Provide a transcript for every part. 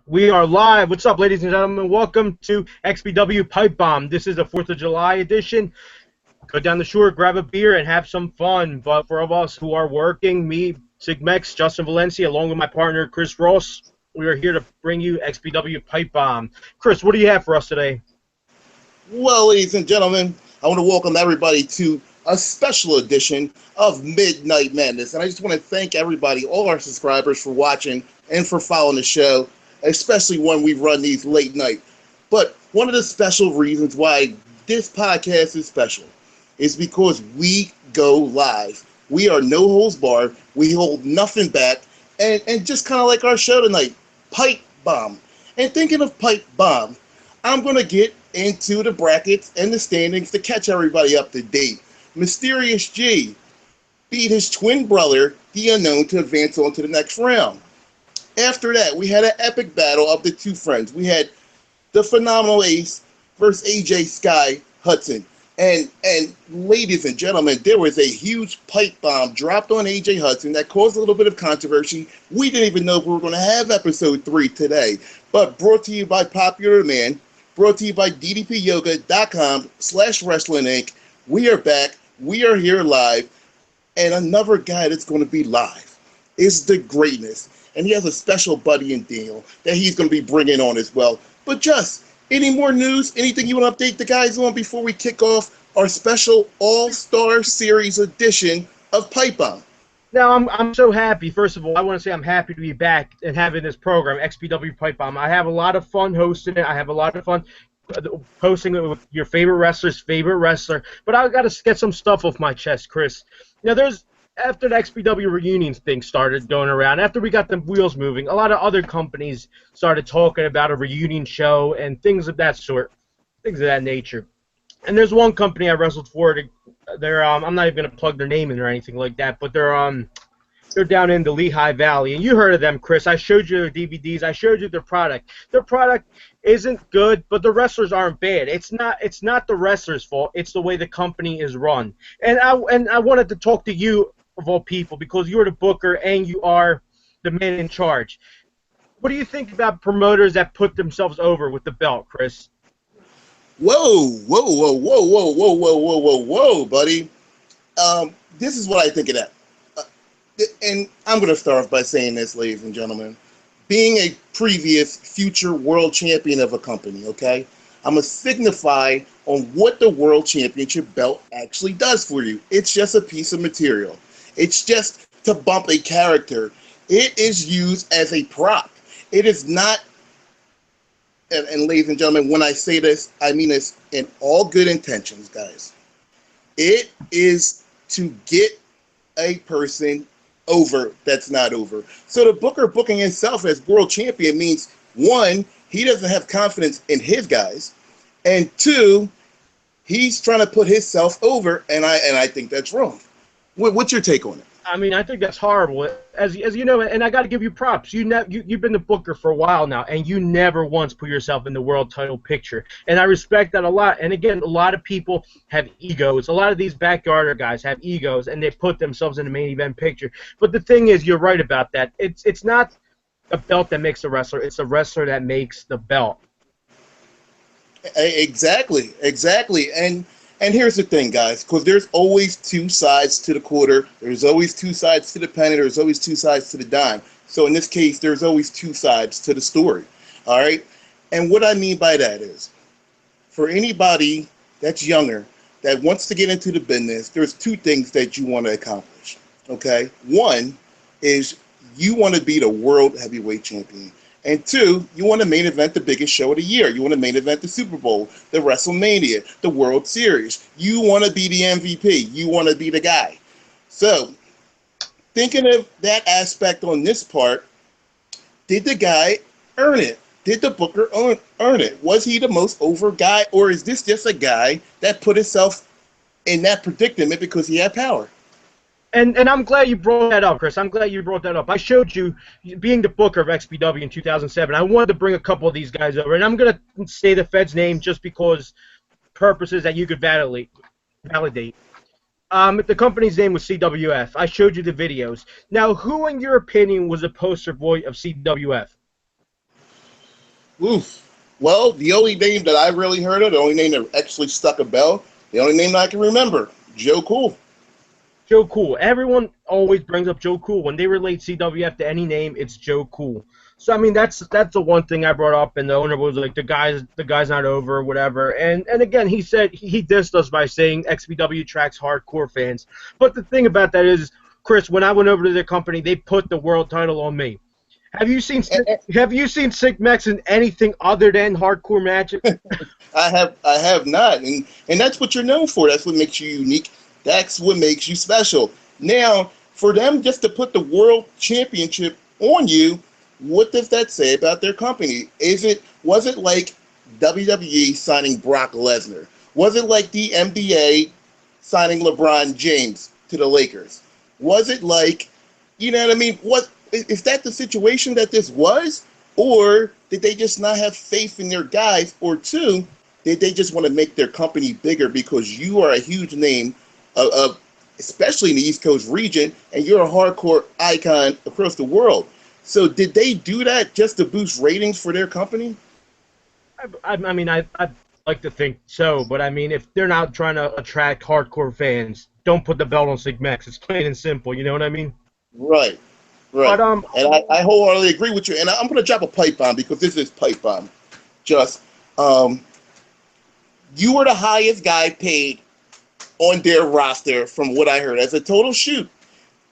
We are live. What's up, ladies and gentlemen? Welcome to XBW Pipebomb. This is a 4th of July edition. Go down the shore, grab a beer, and have some fun. But for all of us who are working, me, Sigmex, Justin Valencia, along with my partner, Chris Ross, we are here to bring you XBW Pipebomb. Chris, what do you have for us today? Well, ladies and gentlemen, I want to welcome everybody to a special edition of Midnight Madness. And I just want to thank everybody, all our subscribers, for watching and for following the show, especially when we run these late night. But one of the special reasons why this podcast is special is because we go live. We are no holds barred. We hold nothing back. And just kind of like our show tonight, Pipe Bomb. And thinking of Pipe Bomb, I'm going to get into the brackets and the standings to catch everybody up to date. Mysterious G beat his twin brother, the Unknown, to advance on to the next round. After that, we had an epic battle of the two friends. We had the Phenomenal Ace versus AJ Sky Hudson. And ladies and gentlemen, there was a huge pipe bomb dropped on AJ Hudson that caused a little bit of controversy. We didn't even know if we were going to have episode 3 today. But brought to you by Popular Demand, brought to you by ddpyoga.com/wrestling inc. We are back. We are here live. And another guy that's going to be live is the Greatness. And he has a special buddy in Daniel that he's going to be bringing on as well. But just, any more news? Anything you want to update the guys on before we kick off our special All-Star Series edition of Pipe Bomb? Now, I'm so happy. First of all, I want to say I'm happy to be back and having this program, XBW Pipe Bomb. I have a lot of fun hosting it. I have a lot of fun posting it with your favorite wrestler's favorite wrestler. But I've got to get some stuff off my chest, Chris. Now, after the XBW reunions thing started going around, after we got the wheels moving, a lot of other companies started talking about a reunion show and things of that sort, things of that nature. And there's one company I wrestled for. They're I'm not even gonna plug their name in or anything like that, but they're down in the Lehigh Valley, and you heard of them, Chris. I showed you their DVDs. I showed you their product. Their product isn't good, but the wrestlers aren't bad. It's not the wrestlers' fault. It's the way the company is run. And I wanted to talk to you, of all people, because you're the booker and you are the man in charge. What do you think about promoters that put themselves over with the belt, Chris? Whoa, buddy. This is what I think of that. And I'm going to start off by saying this, ladies and gentlemen. Being a previous future world champion of a company, okay, I'm going to signify on what the world championship belt actually does for you. It's just a piece of material. It's just to bump a character. It is used as a prop. It is not, and ladies and gentlemen, when I say this, I mean this in all good intentions, guys. It is to get a person over that's not over. So the booker booking himself as world champion means, one, he doesn't have confidence in his guys, and two, he's trying to put himself over, and I think that's wrong. What's your take on it? I mean, I think that's horrible. As you know, and I got to give you props. You've been the booker for a while now, and you never once put yourself in the world title picture. And I respect that a lot. And again, a lot of people have egos. A lot of these backyarder guys have egos, and they put themselves in the main event picture. But the thing is, you're right about that. It's not a belt that makes a wrestler. It's a wrestler that makes the belt. Exactly. And here's the thing, guys, because there's always two sides to the quarter. There's always two sides to the penny. There's always two sides to the dime. So in this case, there's always two sides to the story, all right? And what I mean by that is, for anybody that's younger that wants to get into the business, there's two things that you want to accomplish, okay? One is you want to be the world heavyweight champion. And two, you want to main event the biggest show of the year. You want to main event the Super Bowl, the WrestleMania, the World Series. You want to be the MVP. You want to be the guy. So, thinking of that aspect on this part, did the guy earn it? Did the booker earn it? Was he the most over guy, or is this just a guy that put himself in that predicament because he had power? And I'm glad you brought that up, Chris. I'm glad you brought that up. I showed you, being the booker of XBW in 2007, I wanted to bring a couple of these guys over. And I'm going to say the Fed's name just because purposes that you could validate. The company's name was CWF. I showed you the videos. Now, who, in your opinion, was the poster boy of CWF? Oof. Well, the only name that I really heard of, the only name that actually stuck a bell, the only name that I can remember, Joe Cool. Joe Cool. Everyone always brings up Joe Cool. When they relate CWF to any name, it's Joe Cool. So I mean that's the one thing I brought up, and the owner was like the guy's not over or whatever. And again he said he dissed us by saying XBW tracks hardcore fans. But the thing about that is, Chris, when I went over to their company, they put the world title on me. Have you seen Sick Mex in anything other than hardcore matches? I have not, and that's what you're known for. That's what makes you unique. That's what makes you special. Now, for them just to put the world championship on you, what does that say about their company? Was it like WWE signing Brock Lesnar? Was it like the NBA signing LeBron James to the Lakers? Was it like, you know what I mean? What is that the situation that this was? Or did they just not have faith in their guys? Or two, did they just want to make their company bigger because you are a huge name, especially in the East Coast region, and you're a hardcore icon across the world? So did they do that just to boost ratings for their company? I mean, I'd like to think so, but I mean, if they're not trying to attract hardcore fans, don't put the belt on Sig Mex. It's plain and simple. You know what I mean? Right. But And I wholeheartedly agree with you. And I'm going to drop a pipe bomb because this is pipe bomb. Just, you were the highest guy paid on their roster from what I heard. As a total shoot,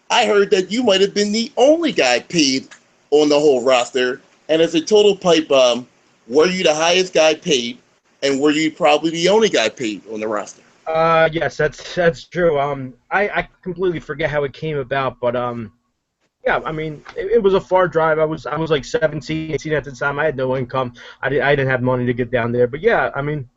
I heard that you might have been the only guy paid on the whole roster. And as a total pipe bomb, were you the highest guy paid? And were you probably the only guy paid on the roster? yes, that's true. I completely forget how it came about, but yeah, I mean, it was a far drive. I was like 17, 18 at the time. I had no income. I didn't have money to get down there. But yeah, I mean,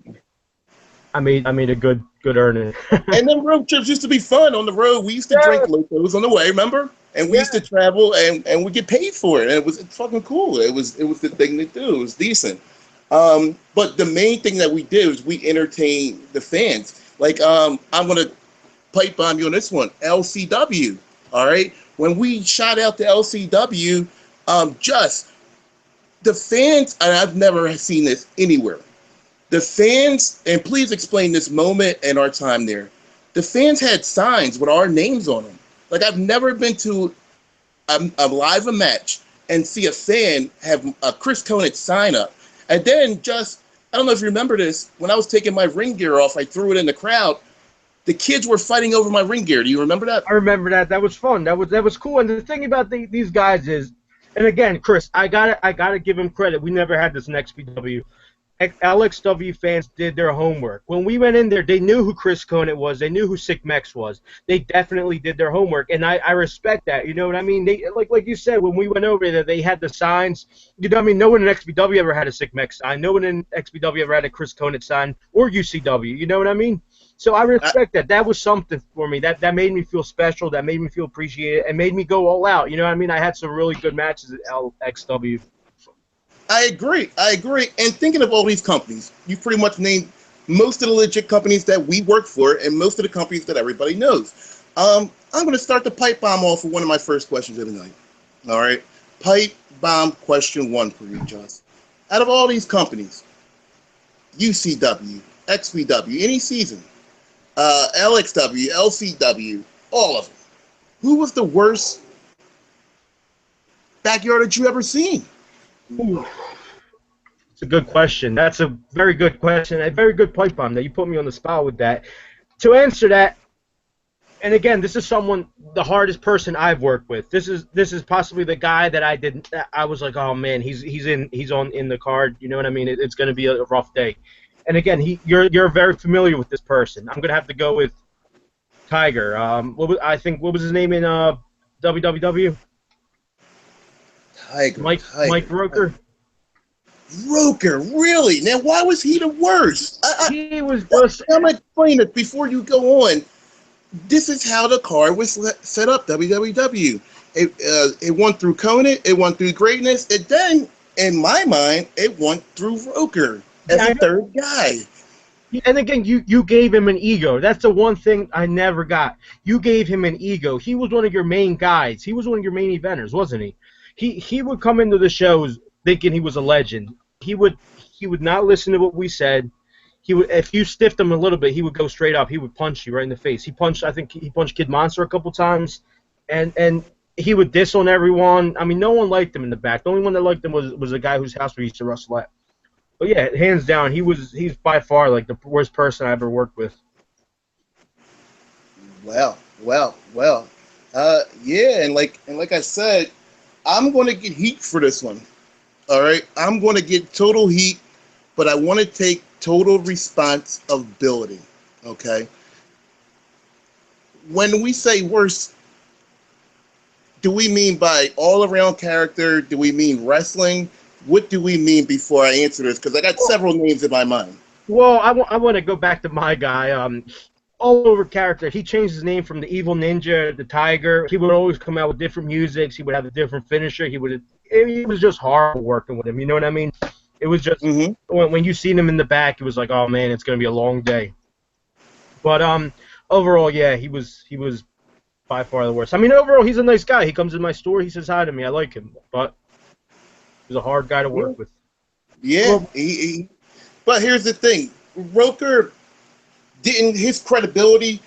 I made a good earning. And then road trips used to be fun on the road. We used to drink locos on the way, remember? And we used to travel and we get paid for it. And it's fucking cool. It was the thing to do. It was decent. But the main thing that we did was we entertained the fans. Like I'm gonna pipe bomb you on this one, LCW. All right. When we shot out to LCW, just the fans, and I've never seen this anywhere. The fans, and please explain this moment and our time there. The fans had signs with our names on them. Like I've never been to a live match and see a fan have a Chris Conant sign up. And then just, I don't know if you remember this, when I was taking my ring gear off, I threw it in the crowd. The kids were fighting over my ring gear. Do you remember that? I remember that. That was fun. That was cool. And the thing about these guys is, and again, Chris, I gotta give him credit. We never had this in XPW. LXW fans did their homework. When we went in there, they knew who Chris Conant was. They knew who Sick Mex was. They definitely did their homework, and I respect that. You know what I mean? They like you said, when we went over there, they had the signs. You know what I mean? No one in XPW ever had a Sick Mex sign. No one in XPW ever had a Chris Conant sign or UCW. You know what I mean? So I respect that. That was something for me. That made me feel special. That made me feel appreciated, and made me go all out. You know what I mean? I had some really good matches at LXW. I agree. And thinking of all these companies, you pretty much named most of the legit companies that we work for and most of the companies that everybody knows. I'm going to start the pipe bomb off with one of my first questions of the night. All right. Pipe bomb question one for you, Joss. Out of all these companies, UCW, XBW, any season, LXW, LCW, all of them, who was the worst backyard that you ever seen? Ooh. It's a good question. That's a very good question. A very good pipe bomb that you put me on the spot with that. To answer that, and again, this is the hardest person I've worked with. This is possibly the guy that I was like, oh man, he's in the card. You know what I mean? It's going to be a rough day. And again, you're very familiar with this person. I'm going to have to go with Tiger. What was his name in WWW? Mike Roker. Roker, really? Now, why was he the worst? He was just. I'm going to explain it before you go on. This is how the card was set up, WWW. It went through Conant, it went through Greatness, and then, in my mind, it went through Roker as a third guy. And again, you gave him an ego. That's the one thing I never got. You gave him an ego. He was one of your main guys. He was one of your main eventers, wasn't he? He would come into the shows thinking he was a legend. he would he would not listen to what we said. He would, if you stiffed him a little bit, he would go straight up. He would punch you right in the face. I think he punched Kid Monster a couple times, and he would diss on everyone. I mean, no one liked him in the back. The only one that liked him was a guy whose house we used to wrestle at. But yeah, hands down, he's by far like the worst person I ever worked with. Well. Yeah, and like I said, I'm going to get heat for this one. All right, I'm going to get total heat, but I want to take total responsibility. Okay. When we say worst, do we mean by all around character? Do we mean wrestling? What do we mean before I answer this? Because I got several names in my mind. Well, I want to go back to my guy. All over character. He changed his name from the Evil Ninja to Tiger. He would always come out with different musics. He would have a different finisher. It was just horrible working with him. You know what I mean? It was just when you seen him in the back, it was like, oh man, it's gonna be a long day. But overall, yeah, he was by far the worst. I mean, overall, he's a nice guy. He comes in my store. He says hi to me. I like him, but he's a hard guy to work with. Yeah, Well, but here's the thing, Roker didn't his credibility.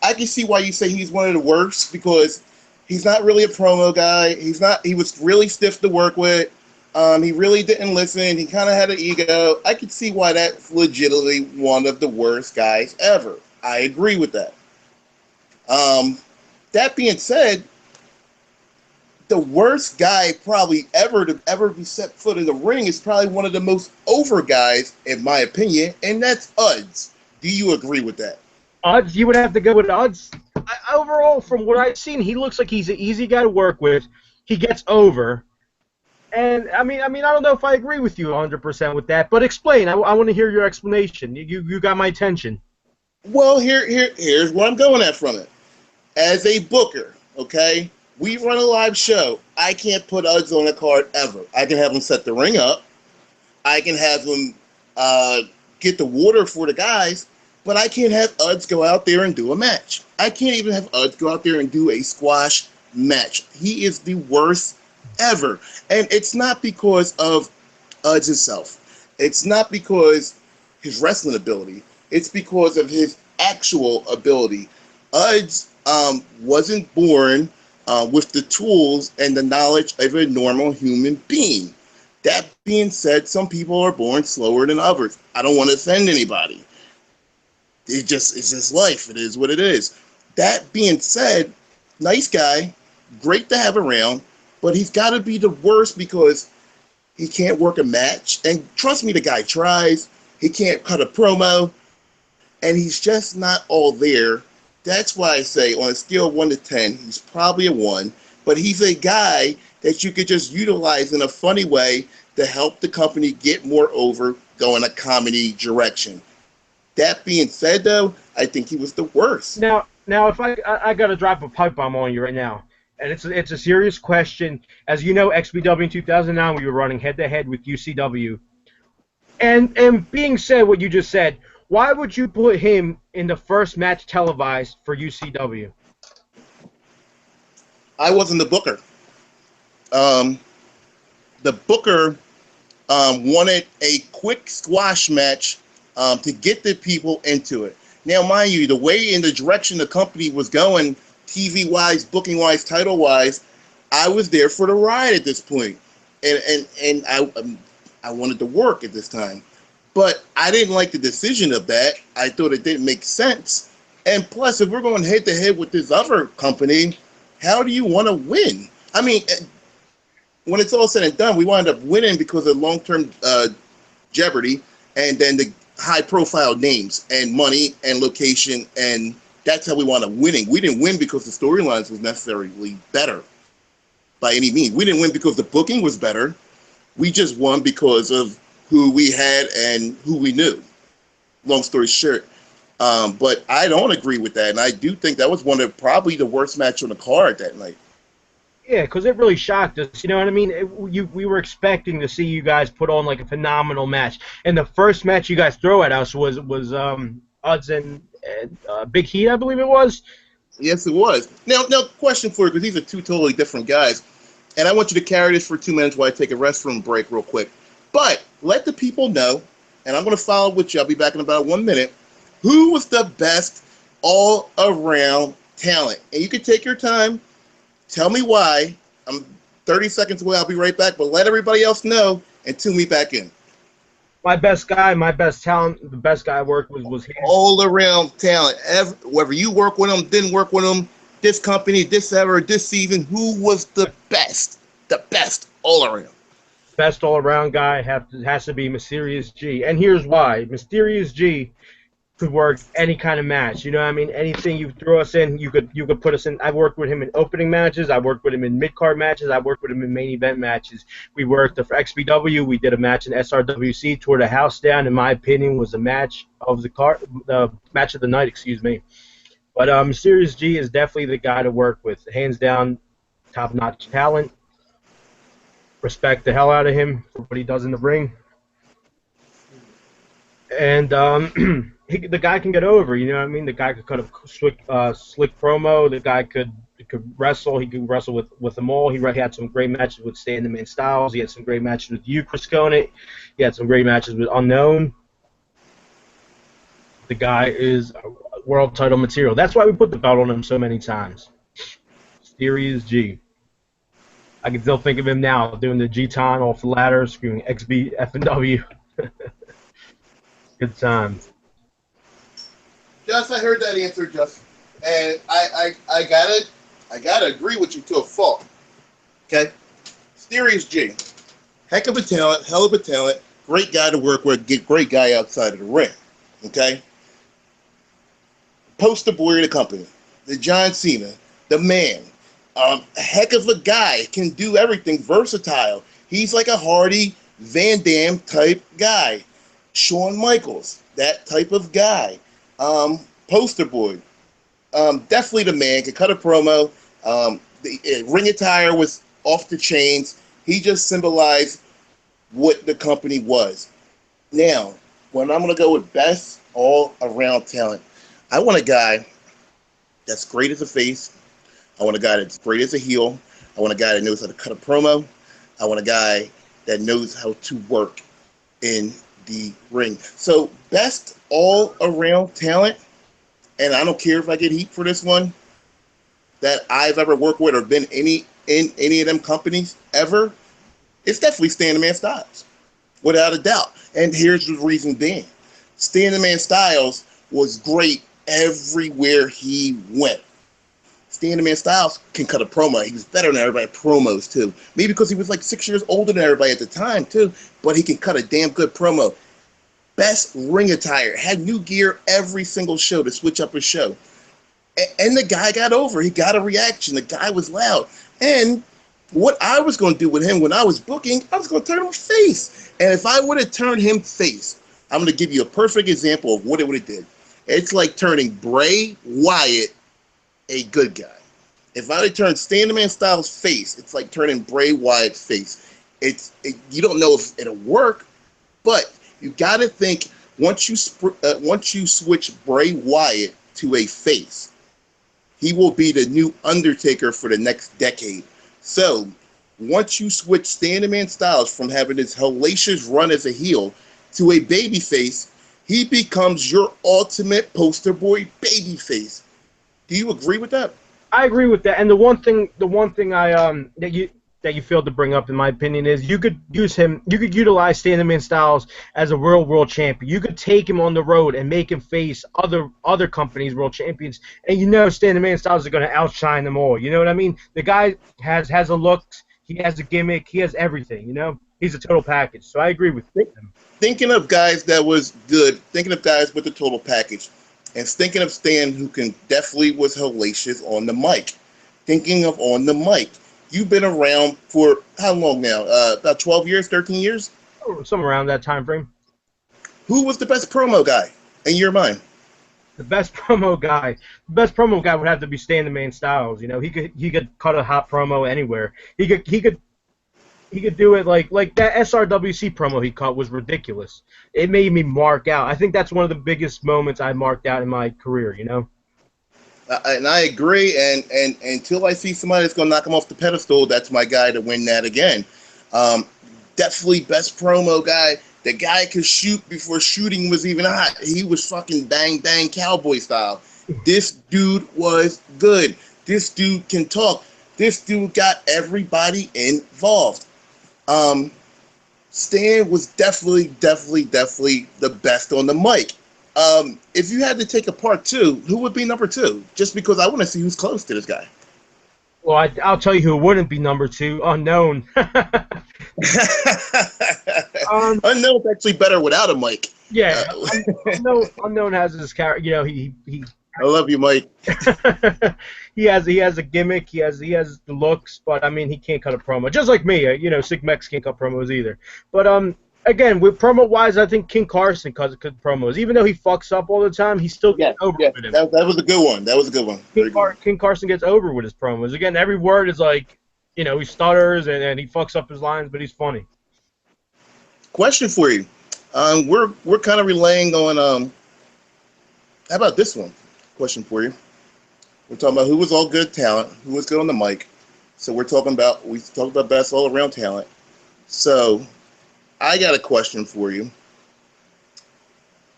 I can see why you say he's one of the worst because he's not really a promo guy. He was really stiff to work with. He really didn't listen. He kind of had an ego. I could see why that's legitimately one of the worst guys ever. I agree with that. That being said, the worst guy probably ever to ever be set foot in the ring is probably one of the most over guys, in my opinion, and that's Udds. Do you agree with that? Odds, you would have to go with Odds. Overall, from what I've seen, he looks like he's an easy guy to work with. He gets over. And, I mean, I don't know if I agree with you 100% with that, but explain. I want to hear your explanation. You got my attention. Well, here's where I'm going at from it. As a booker, okay, we run a live show. I can't put Udds on a card ever. I can have him set the ring up. I can have him get the water for the guys, but I can't have Udds go out there and do a match. I can't even have Udds go out there and do a squash match. He is the worst ever. And it's not because of Udds himself. It's not because his wrestling ability. It's because of his actual ability. Udds wasn't born with the tools and the knowledge of a normal human being. That being said, some people are born slower than others. I don't want to offend anybody. It's just life. It is what it is. That being said, nice guy, great to have around, but he's got to be the worst because he can't work a match. And trust me, the guy tries. He can't cut a promo, and he's just not all there. That's why I say on a scale of 1 to 10, he's probably a 1, but he's a guy that you could just utilize in a funny way to help the company get more over, go in a comedy direction. That being said, though, I think he was the worst. Now, if I got to drop a pipe bomb on you right now, and it's a serious question. As you know, XBW in 2009, we were running head-to-head with UCW. And being said what you just said, why would you put him in the first match televised for UCW? I wasn't the booker. The booker wanted a quick squash match to get the people into it. Now, mind you, the way in the direction the company was going, TV-wise, booking-wise, title-wise, I was there for the ride at this point. And I wanted to work at this time. But I didn't like the decision of that. I thought it didn't make sense. And plus, if we're going head-to-head with this other company, how do you want to win? I mean, when it's all said and done, we wound up winning because of long-term jeopardy and then the high-profile names and money and location, and that's how we wound up winning. We didn't win because the storylines was necessarily better by any means. We didn't win because the booking was better. We just won because of who we had and who we knew. Long story short. But I don't agree with that, and I do think that was one of probably the worst match on the card that night. Yeah, because it really shocked us. You know what I mean? We were expecting to see you guys put on like a phenomenal match, and the first match you guys throw at us was Udds and Big Heat, I believe it was. Yes, it was. Now, question for you, because these are two totally different guys, and I want you to carry this for 2 minutes while I take a restroom break real quick. But let the people know, and I'm going to follow with you. I'll be back in about 1 minute. Who was the best all-around talent? And you can take your time. Tell me why. I'm 30 seconds away. I'll be right back. But let everybody else know and tune me back in. My best guy, my best talent, the best guy I worked with was him. All-around talent. Whether you work with him, didn't work with him, this company, this ever, this season, who was the best? The best all-around. Best all-around guy has to be Mysterious G. And here's why. Mysterious G could work any kind of match. You know what I mean? Anything you throw us in, you could put us in. I've worked with him in opening matches. I worked with him in mid-card matches. I worked with him in main event matches. We worked for XBW. We did a match in SRWC, tore the house down. In my opinion, was the match of the match of the night, excuse me. But Mysterious G is definitely the guy to work with. Hands down, top-notch talent. Respect the hell out of him for what he does in the ring. And the guy can get over, you know what I mean? The guy could cut a slick promo. The guy could wrestle. He could wrestle with them all. He had some great matches with Stan the Man Styles. He had some great matches with you, Chris Conant. He had some great matches with Unknown. The guy is world title material. That's why we put the belt on him so many times. Mysterious G. I can still think of him now doing the G-Ton off the ladder, screaming XBW. Good times. Just, I heard that answer, just, and I gotta agree with you to a fault. Okay, Mysterious G, heck of a talent, hell of a talent, great guy to work with, great guy outside of the ring. Okay, poster boy of the company, the John Cena, the man. A heck of a guy, can do everything, versatile. He's like a Hardy, Van Dam type guy. Shawn Michaels, that type of guy. Poster boy. Definitely the man, could cut a promo. The ring attire was off the chains. He just symbolized what the company was. Now, when I'm going to go with best all-around talent, I want a guy that's great as a face. I want a guy that's great as a heel. I want a guy that knows how to cut a promo. I want a guy that knows how to work in the ring. So best all-around talent, and I don't care if I get heat for this one, that I've ever worked with or been in any of them companies ever, it's definitely Stan the Man Styles, without a doubt. And here's the reason being. Stan the Man Styles was great everywhere he went. Stan the Man Styles can cut a promo. He was better than everybody at promos, too. Maybe because he was like 6 years older than everybody at the time, too. But he can cut a damn good promo. Best ring attire. Had new gear every single show to switch up his show. And the guy got over. He got a reaction. The guy was loud. And what I was going to do with him when I was booking, I was going to turn him face. And if I would have turned him face, I'm going to give you a perfect example of what it would have did. It's like turning Bray Wyatt a good guy. If I had turned Stan the Man Styles face, it's like turning Bray Wyatt's face. You don't know if it'll work, but you got to think once you switch Bray Wyatt to a face, he will be the new Undertaker for the next decade. So once you switch Stan the Man Styles from having his hellacious run as a heel to a babyface, he becomes your ultimate poster boy babyface. Do you agree with that? I agree with that. And the one thing I that you failed to bring up, in my opinion, is you could utilize Stan the Man Styles as a world champion. You could take him on the road and make him face other companies' world champions, and you know Stan the Man Styles is going to outshine them all. You know what I mean? The guy has a look, he has a gimmick, he has everything. You know, he's a total package. So I agree with him. Thinking of guys that was good, thinking of guys with the total package. And thinking of Stan, who definitely was hellacious on the mic. Thinking of on the mic. You've been around for how long now? About 12 years, 13 years? Somewhere around that time frame. Who was the best promo guy in your mind? The best promo guy would have to be Stan the Man Styles. You know, he could cut a hot promo anywhere. He could do it like that SRWC promo he cut was ridiculous. It made me mark out. I think that's one of the biggest moments I marked out in my career, you know? And I agree, and until I see somebody that's going to knock him off the pedestal, that's my guy to win that again. definitely best promo guy. The guy could shoot before shooting was even hot. He was fucking bang bang cowboy style. This dude was good. This dude can talk. This dude got everybody involved. Stan was definitely the best on the mic. If you had to take a part two, who would be number two? Just because I want to see who's close to this guy. Well, I'll tell you who wouldn't be number two. Unknown. Unknown's actually better without a mic. Yeah, Unknown has his character. You know, he I love you, Mike. he has a gimmick. He has the looks, but I mean, he can't cut a promo. Just like me, you know, Sick Mex can't cut promos either. But again, with promo wise, I think King Carson cuts promos. Even though he fucks up all the time, he still gets over with him. That was a good one. That was a good one. King Carson gets over with his promos. Again, every word is like, you know, he stutters and he fucks up his lines, but he's funny. Question for you. We're kind of relaying on how about this one? Question for you. We're talking about who was all good talent, who was good on the mic. So we talked about best all around talent. So I got a question for you.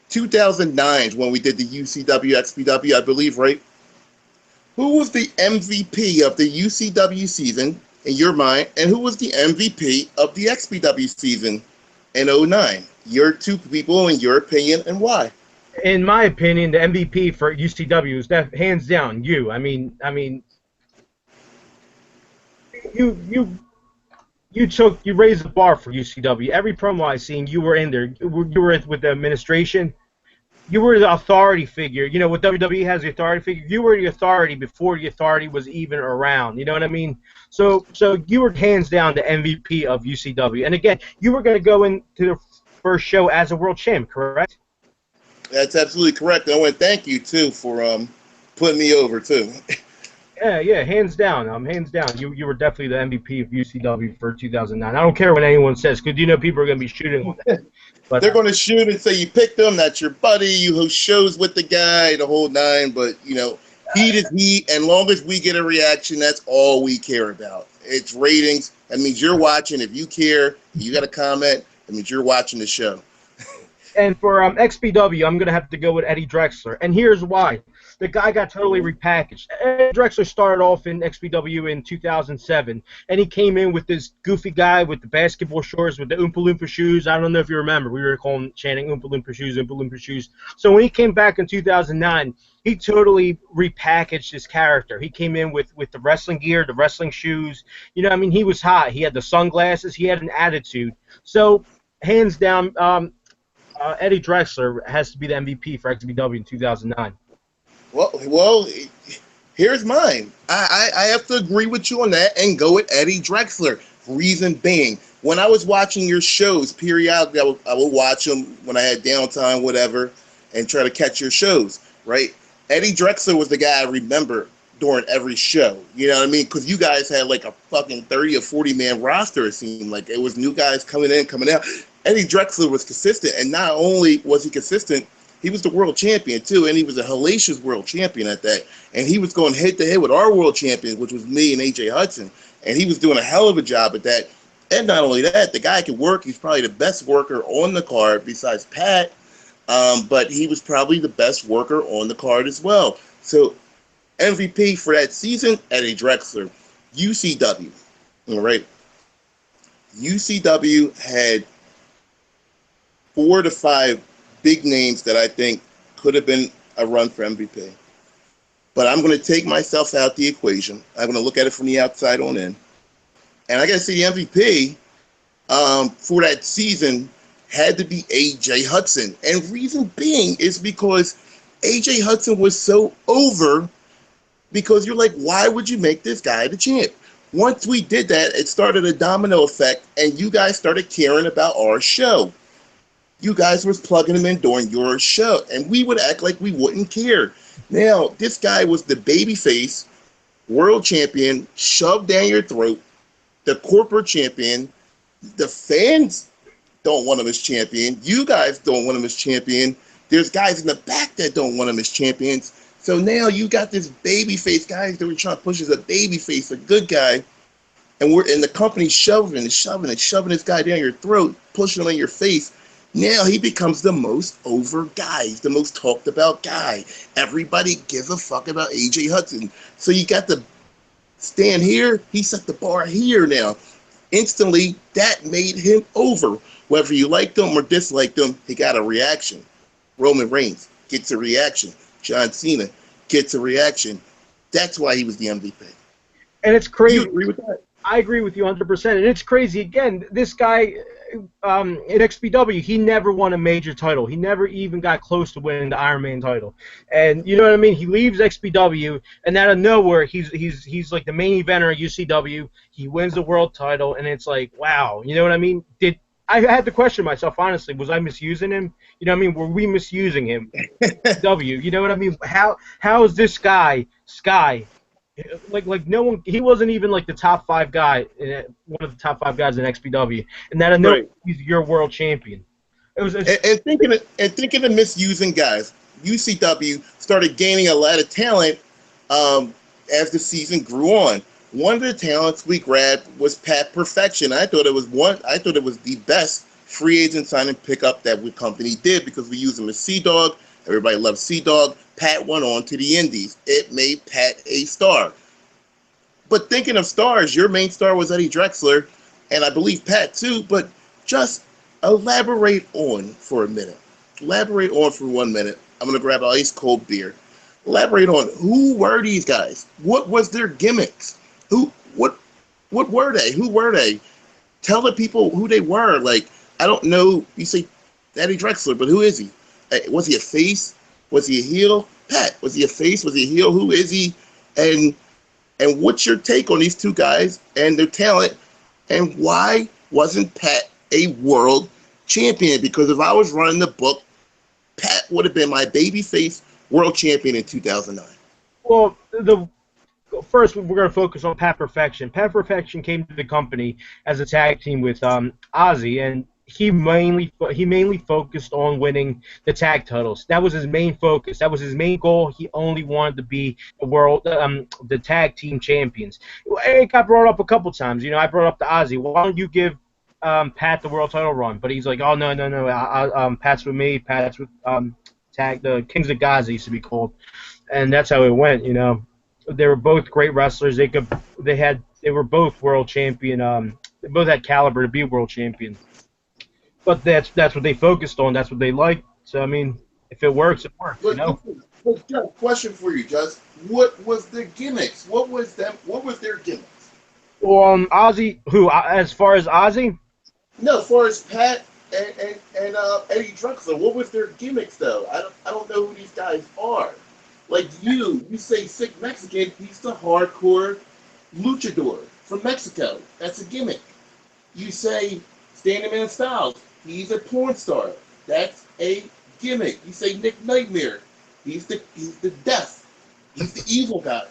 2009 is when we did the UCW XBW, I believe, right? Who was the MVP of the UCW season in your mind, and who was the MVP of the XBW season in 2009? Your two people, in your opinion, and why? In my opinion, the MVP for UCW is hands down you. I mean, you raised the bar for UCW. Every promo I seen, you were in there. You were with the administration. You were the authority figure. You know, what WWE has the authority figure. You were the authority before the authority was even around. You know what I mean? So you were hands down the MVP of UCW. And again, you were going to go into the first show as a world champ, correct? That's absolutely correct. And I want to thank you too for putting me over too. Yeah, hands down. Hands down. You were definitely the MVP of UCW for 2009. I don't care what anyone says, because you know people are going to be shooting on that. But they're going to shoot and say you picked him, that's your buddy, you host shows with the guy, the whole nine. But you know, heat is heat, and long as we get a reaction, that's all we care about. It's ratings. That means you're watching. If you care, you got a comment. That means you're watching the show. And for XBW, I'm going to have to go with Eddie Drexler. And here's why. The guy got totally repackaged. Eddie Drexler started off in XBW in 2007, and he came in with this goofy guy with the basketball shorts, with the Oompa Loompa shoes. I don't know if you remember. We were chanting Oompa Loompa shoes, Oompa Loompa shoes. So when he came back in 2009, he totally repackaged his character. He came in with the wrestling gear, the wrestling shoes. You know, I mean, he was hot. He had the sunglasses. He had an attitude. So, hands down, Eddie Drexler has to be the MVP for XBW in 2009. Well, here's mine. I have to agree with you on that and go with Eddie Drexler. Reason being, when I was watching your shows periodically, I would watch them when I had downtime, whatever, and try to catch your shows, right? Eddie Drexler was the guy I remember during every show. You know what I mean? Because you guys had like a fucking 30 or 40 man roster, it seemed like. It was new guys coming in, coming out. Eddie Drexler was consistent, and not only was he consistent, he was the world champion too, and he was a hellacious world champion at that. And he was going head to head with our world champion, which was me and AJ Hudson, and he was doing a hell of a job at that. And not only that, the guy can work. He's probably the best worker on the card besides Pat, but he was probably the best worker on the card as well. So MVP for that season, Eddie Drexler. UCW, all right. UCW had 4 to 5 big names that I think could have been a run for MVP. But I'm going to take myself out the equation. I'm going to look at it from the outside on in. And I got to see the MVP for that season had to be AJ Hudson. And reason being is because AJ Hudson was so over, because you're like, why would you make this guy the champ? Once we did that, it started a domino effect, and you guys started caring about our show. You guys was plugging him in during your show, and we would act like we wouldn't care. Now, this guy was the babyface, world champion, shoved down your throat, the corporate champion. The fans don't want him as champion. You guys don't want him as champion. There's guys in the back that don't want him as champions. So now you got this babyface guy that we're trying to push as a babyface, a good guy, and the company's shoving and shoving and shoving this guy down your throat, pushing him in your face. Now he becomes the most over guy. He's the most talked about guy. Everybody gives a fuck about AJ Hudson. So you got to stand here. He set the bar here now. Instantly, that made him over. Whether you liked him or disliked him, he got a reaction. Roman Reigns gets a reaction. John Cena gets a reaction. That's why he was the MVP. And it's crazy. Do you agree with that? I agree with you 100%. And it's crazy, again, this guy in XBW, he never won a major title. He never even got close to winning the Iron Man title. And you know what I mean? He leaves XBW, and out of nowhere, he's like the main eventer at UCW. He wins the world title, and it's like, wow. You know what I mean? I had to question myself, honestly. Was I misusing him? You know what I mean? Were we misusing him? W. You know what I mean? How is this guy, Sky, like no one? He wasn't even like the top 5 guy, one of the top 5 guys in XPW, and that I know he's your world champion. Thinking of misusing guys, UCW started gaining a lot of talent as the season grew on. One of the talents we grabbed was Pat Perfection. I thought it was the best free agent signing pickup that the company did because we used him as Sea Dog. Everybody loved Sea Dog. Pat went on to the Indies. It made Pat a star. But thinking of stars, your main star was Eddie Drexler, and I believe Pat too, but just elaborate on for a minute. Elaborate on for 1 minute. I'm going to grab an ice cold beer. Elaborate on who were these guys? What was their gimmicks? What were they? Who were they? Tell the people who they were. Like, I don't know. You say Eddie Drexler, but who is he? Was he a face? Was he a heel? Pat, was he a face? Was he a heel? Who is he? And what's your take on these two guys and their talent? And why wasn't Pat a world champion? Because if I was running the book, Pat would have been my babyface world champion in 2009. Well, first, we're going to focus on Pat Perfection. Pat Perfection came to the company as a tag team with Ozzy, and he mainly focused on winning the tag titles. That was his main focus. That was his main goal. He only wanted to be the tag team champions. It got brought up a couple times. You know, I brought up to Ozzy. Why don't you give Pat the world title run? But he's like, oh no. Pat's with me. Pat's with the Kings of Gaza used to be called, and that's how it went. You know. They were both great wrestlers. They were both world champion. They both had caliber to be world champion. But that's what they focused on. That's what they liked. So I mean, if it works, it works. You know. But Jeff, question for you, Just. What was their gimmicks? What was their gimmicks? Well, Ozzy. Who? As far as Ozzy? No, as far as Pat and Eddie Drexler, what was their gimmicks though? I don't know who these guys are. Like you say sick Mexican, he's the hardcore luchador from Mexico. That's a gimmick. You say Standing Man Styles, he's a porn star. That's a gimmick. You say Nick Nightmare, he's the death. He's the evil guy.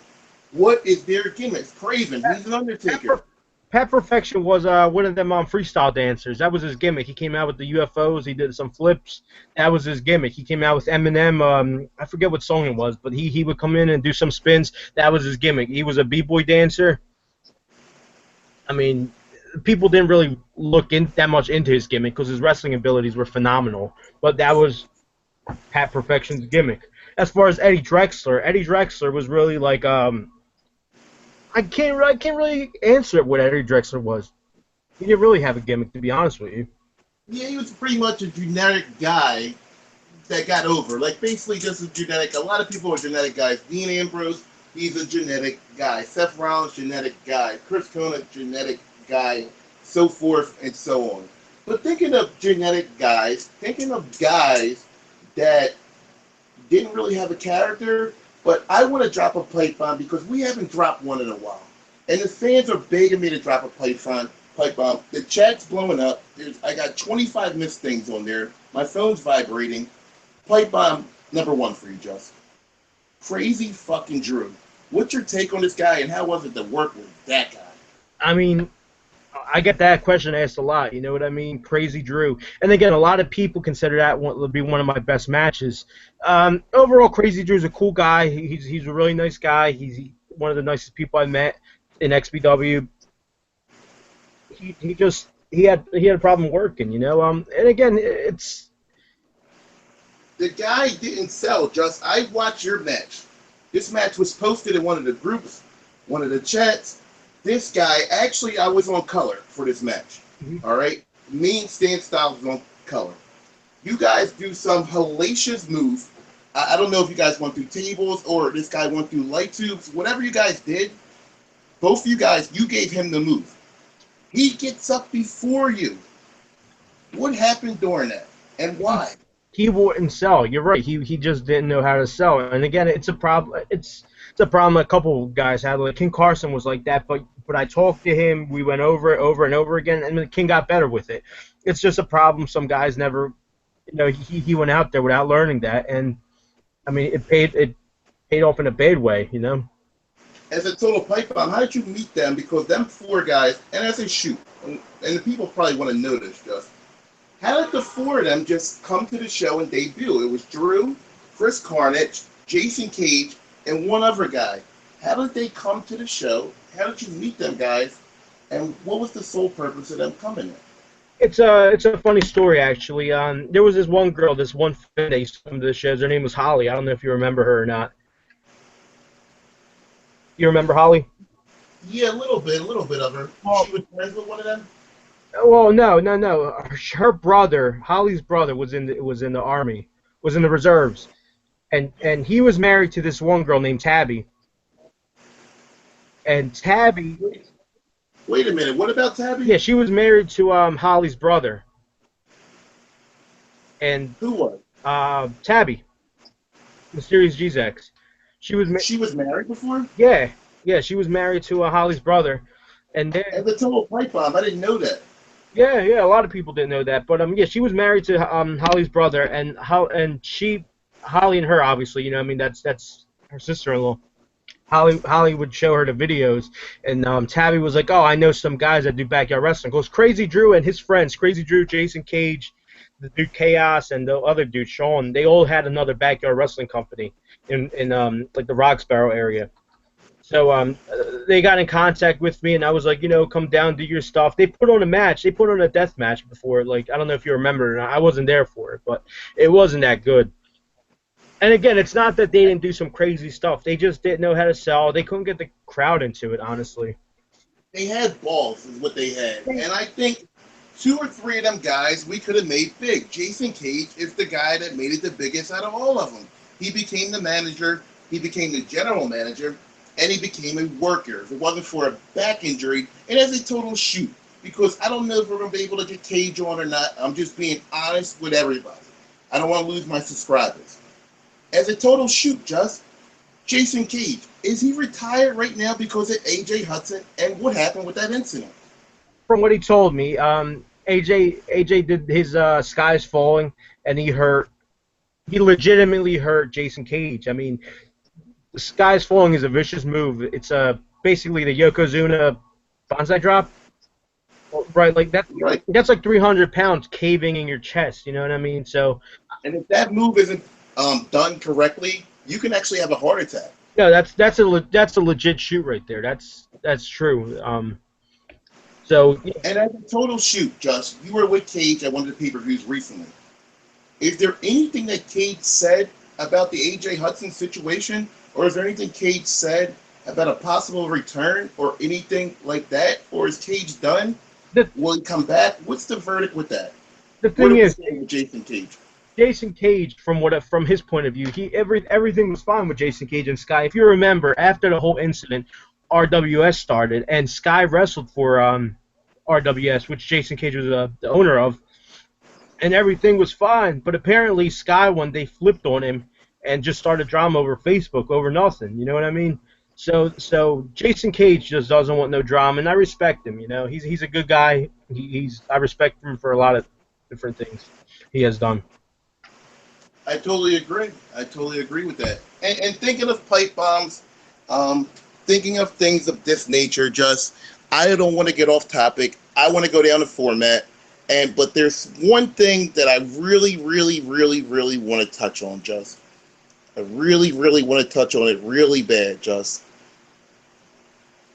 What is their gimmicks? Craven, he's an Undertaker. Pat Perfection was one of them freestyle dancers. That was his gimmick. He came out with the UFOs. He did some flips. That was his gimmick. He came out with Eminem. I forget what song it was, but he would come in and do some spins. That was his gimmick. He was a b-boy dancer. I mean, people didn't really look that much into his gimmick because his wrestling abilities were phenomenal. But that was Pat Perfection's gimmick. As far as Eddie Drexler was really like I can't really answer what Eddie Drexler was. He didn't really have a gimmick, to be honest with you. Yeah, he was pretty much a generic guy that got over. Like, basically just a genetic. A lot of people are genetic guys. Dean Ambrose, he's a genetic guy. Seth Rollins, genetic guy. Chris Cona, genetic guy. So forth and so on. But thinking of genetic guys, thinking of guys that didn't really have a character. But I want to drop a pipe bomb because we haven't dropped one in a while. And the fans are begging me to drop a pipe bomb. The chat's blowing up. I got 25 missed things on there. My phone's vibrating. Pipe bomb number 1 for you, Just. Crazy fucking Drew. What's your take on this guy and how was it to work with that guy? I mean, I get that question asked a lot, you know what I mean? Crazy Drew. And again, a lot of people consider that to be one of my best matches. Overall, Crazy Drew's a cool guy. He's a really nice guy. He's one of the nicest people I met in XBW. he had a problem working, you know. And again, it's The guy didn't sell. Just I watched your match. This match was posted in one of the groups, one of the chats. This guy actually, I was on color for this match. All right, me and Stan Styles was on color. You guys do some hellacious move. I don't know if you guys went through tables or this guy went through light tubes. Whatever you guys did, both of you guys, you gave him the move. He gets up before you. What happened during that, and why? he wouldn't sell. You're right. He just didn't know how to sell. And again, it's a problem. It's a problem a couple of guys had. Like King Carson was like that, but I talked to him. We went over it over and over again, and the King got better with it. It's just a problem. Some guys never, you know, he went out there without learning that, and I mean, it paid off in a bad way, you know. As a total pipe bomb, how did you meet them? Because them four guys, and as a shoot, and the people probably want to know this, just how did the four of them just come to the show and debut? It was Drew, Chris Carnage, Jason Cage, and one other guy. How did they come to the show? How did you meet them guys? And what was the sole purpose of them coming in? It's a funny story actually. There was this one girl, this one fan that used to come to the shows. Her name was Holly. I don't know if you remember her or not. You remember Holly? Yeah, a little bit of her. Well, She was friends with one of them? well, no. Her brother, Holly's brother, was in the army, was in the reserves, and he was married to this one girl named Tabby. And Tabby, Wait a minute, what about Tabby? yeah, she was married to Holly's brother, and Who was? Tabby, Mysterious G's. She was, She was married before? yeah, she was married to Holly's brother, and then As a total pipe bomb, I didn't know that. yeah, a lot of people didn't know that, but yeah, she was married to Holly's brother, and Holly and her obviously, you know, I mean that's her sister-in-law. Holly would show her the videos, and Tabby was like, "Oh, I know some guys that do backyard wrestling." Goes Crazy Drew and his friends, Crazy Drew, Jason Cage, the dude Chaos, and the other dude Sean. They all had another backyard wrestling company in like the Roxborough area. So they got in contact with me, and I was like, you know, come down, do your stuff. They put on a match. They put on a death match before. Like I don't know if you remember, or not. I wasn't there for it, but it wasn't that good. And again, it's not that they didn't do some crazy stuff. They just didn't know how to sell. They couldn't get the crowd into it, honestly. They had balls, is what they had. And I think two or three of them guys we could have made big. Jason Cage is the guy that made it the biggest out of all of them. He became the manager, he became the general manager, and he became a worker. If it wasn't for a back injury, and as a total shoot, because I don't know if we're going to be able to get Cage on or not. I'm just being honest with everybody. I don't want to lose my subscribers. As a total shoot, just Jason Cage, is he retired right now because of AJ Hudson? And what happened with that incident? From what he told me, AJ did his Skies Falling, and he legitimately hurt Jason Cage. I mean, the Skies Falling is a vicious move. It's basically the Yokozuna bonsai drop. Right, like that. Right. That's like 300 pounds caving in your chest. You know what I mean? So, And if that move isn't done correctly, you can actually have a heart attack. no, that's a legit shoot right there. That's true. So And as a total shoot, Just, you were with Cage at one of the pay-per-views recently. Is there anything that Cage said about the AJ Hudson situation? Or is there anything Cage said about a possible return or anything like that? Or is Cage done? Will he come back? What's the verdict with that? the thing is, with Jason Cage? Jason Cage, from his point of view, everything was fine with Jason Cage and Sky. If you remember, after the whole incident, RWS started, and Sky wrestled for RWS, which Jason Cage was the owner of, and everything was fine. But apparently, Sky one day flipped on him and just started drama over Facebook over nothing. You know what I mean? So Jason Cage just doesn't want no drama, and I respect him. You know, he's a good guy. I respect him for a lot of different things he has done. I totally agree. I totally agree with that. And thinking of pipe bombs, thinking of things of this nature, just I don't want to get off topic. I want to go down the format. But there's one thing that I really, really, really, really want to touch on, Just. I really, really want to touch on it really bad, Just.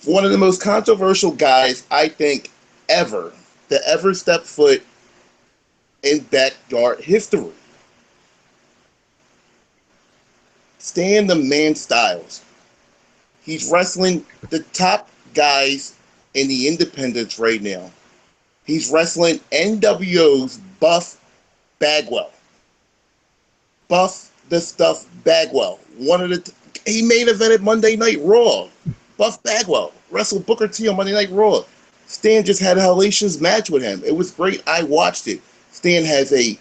One of the most controversial guys, I think, ever to ever step foot in backyard history. Stan the Man Styles. He's wrestling the top guys in the independents right now. He's wrestling NWO's Buff Bagwell. Buff the Stuff Bagwell. He main evented Monday Night Raw. Buff Bagwell wrestled Booker T on Monday Night Raw. Stan just had a hellacious match with him. It was great. I watched it. Stan has a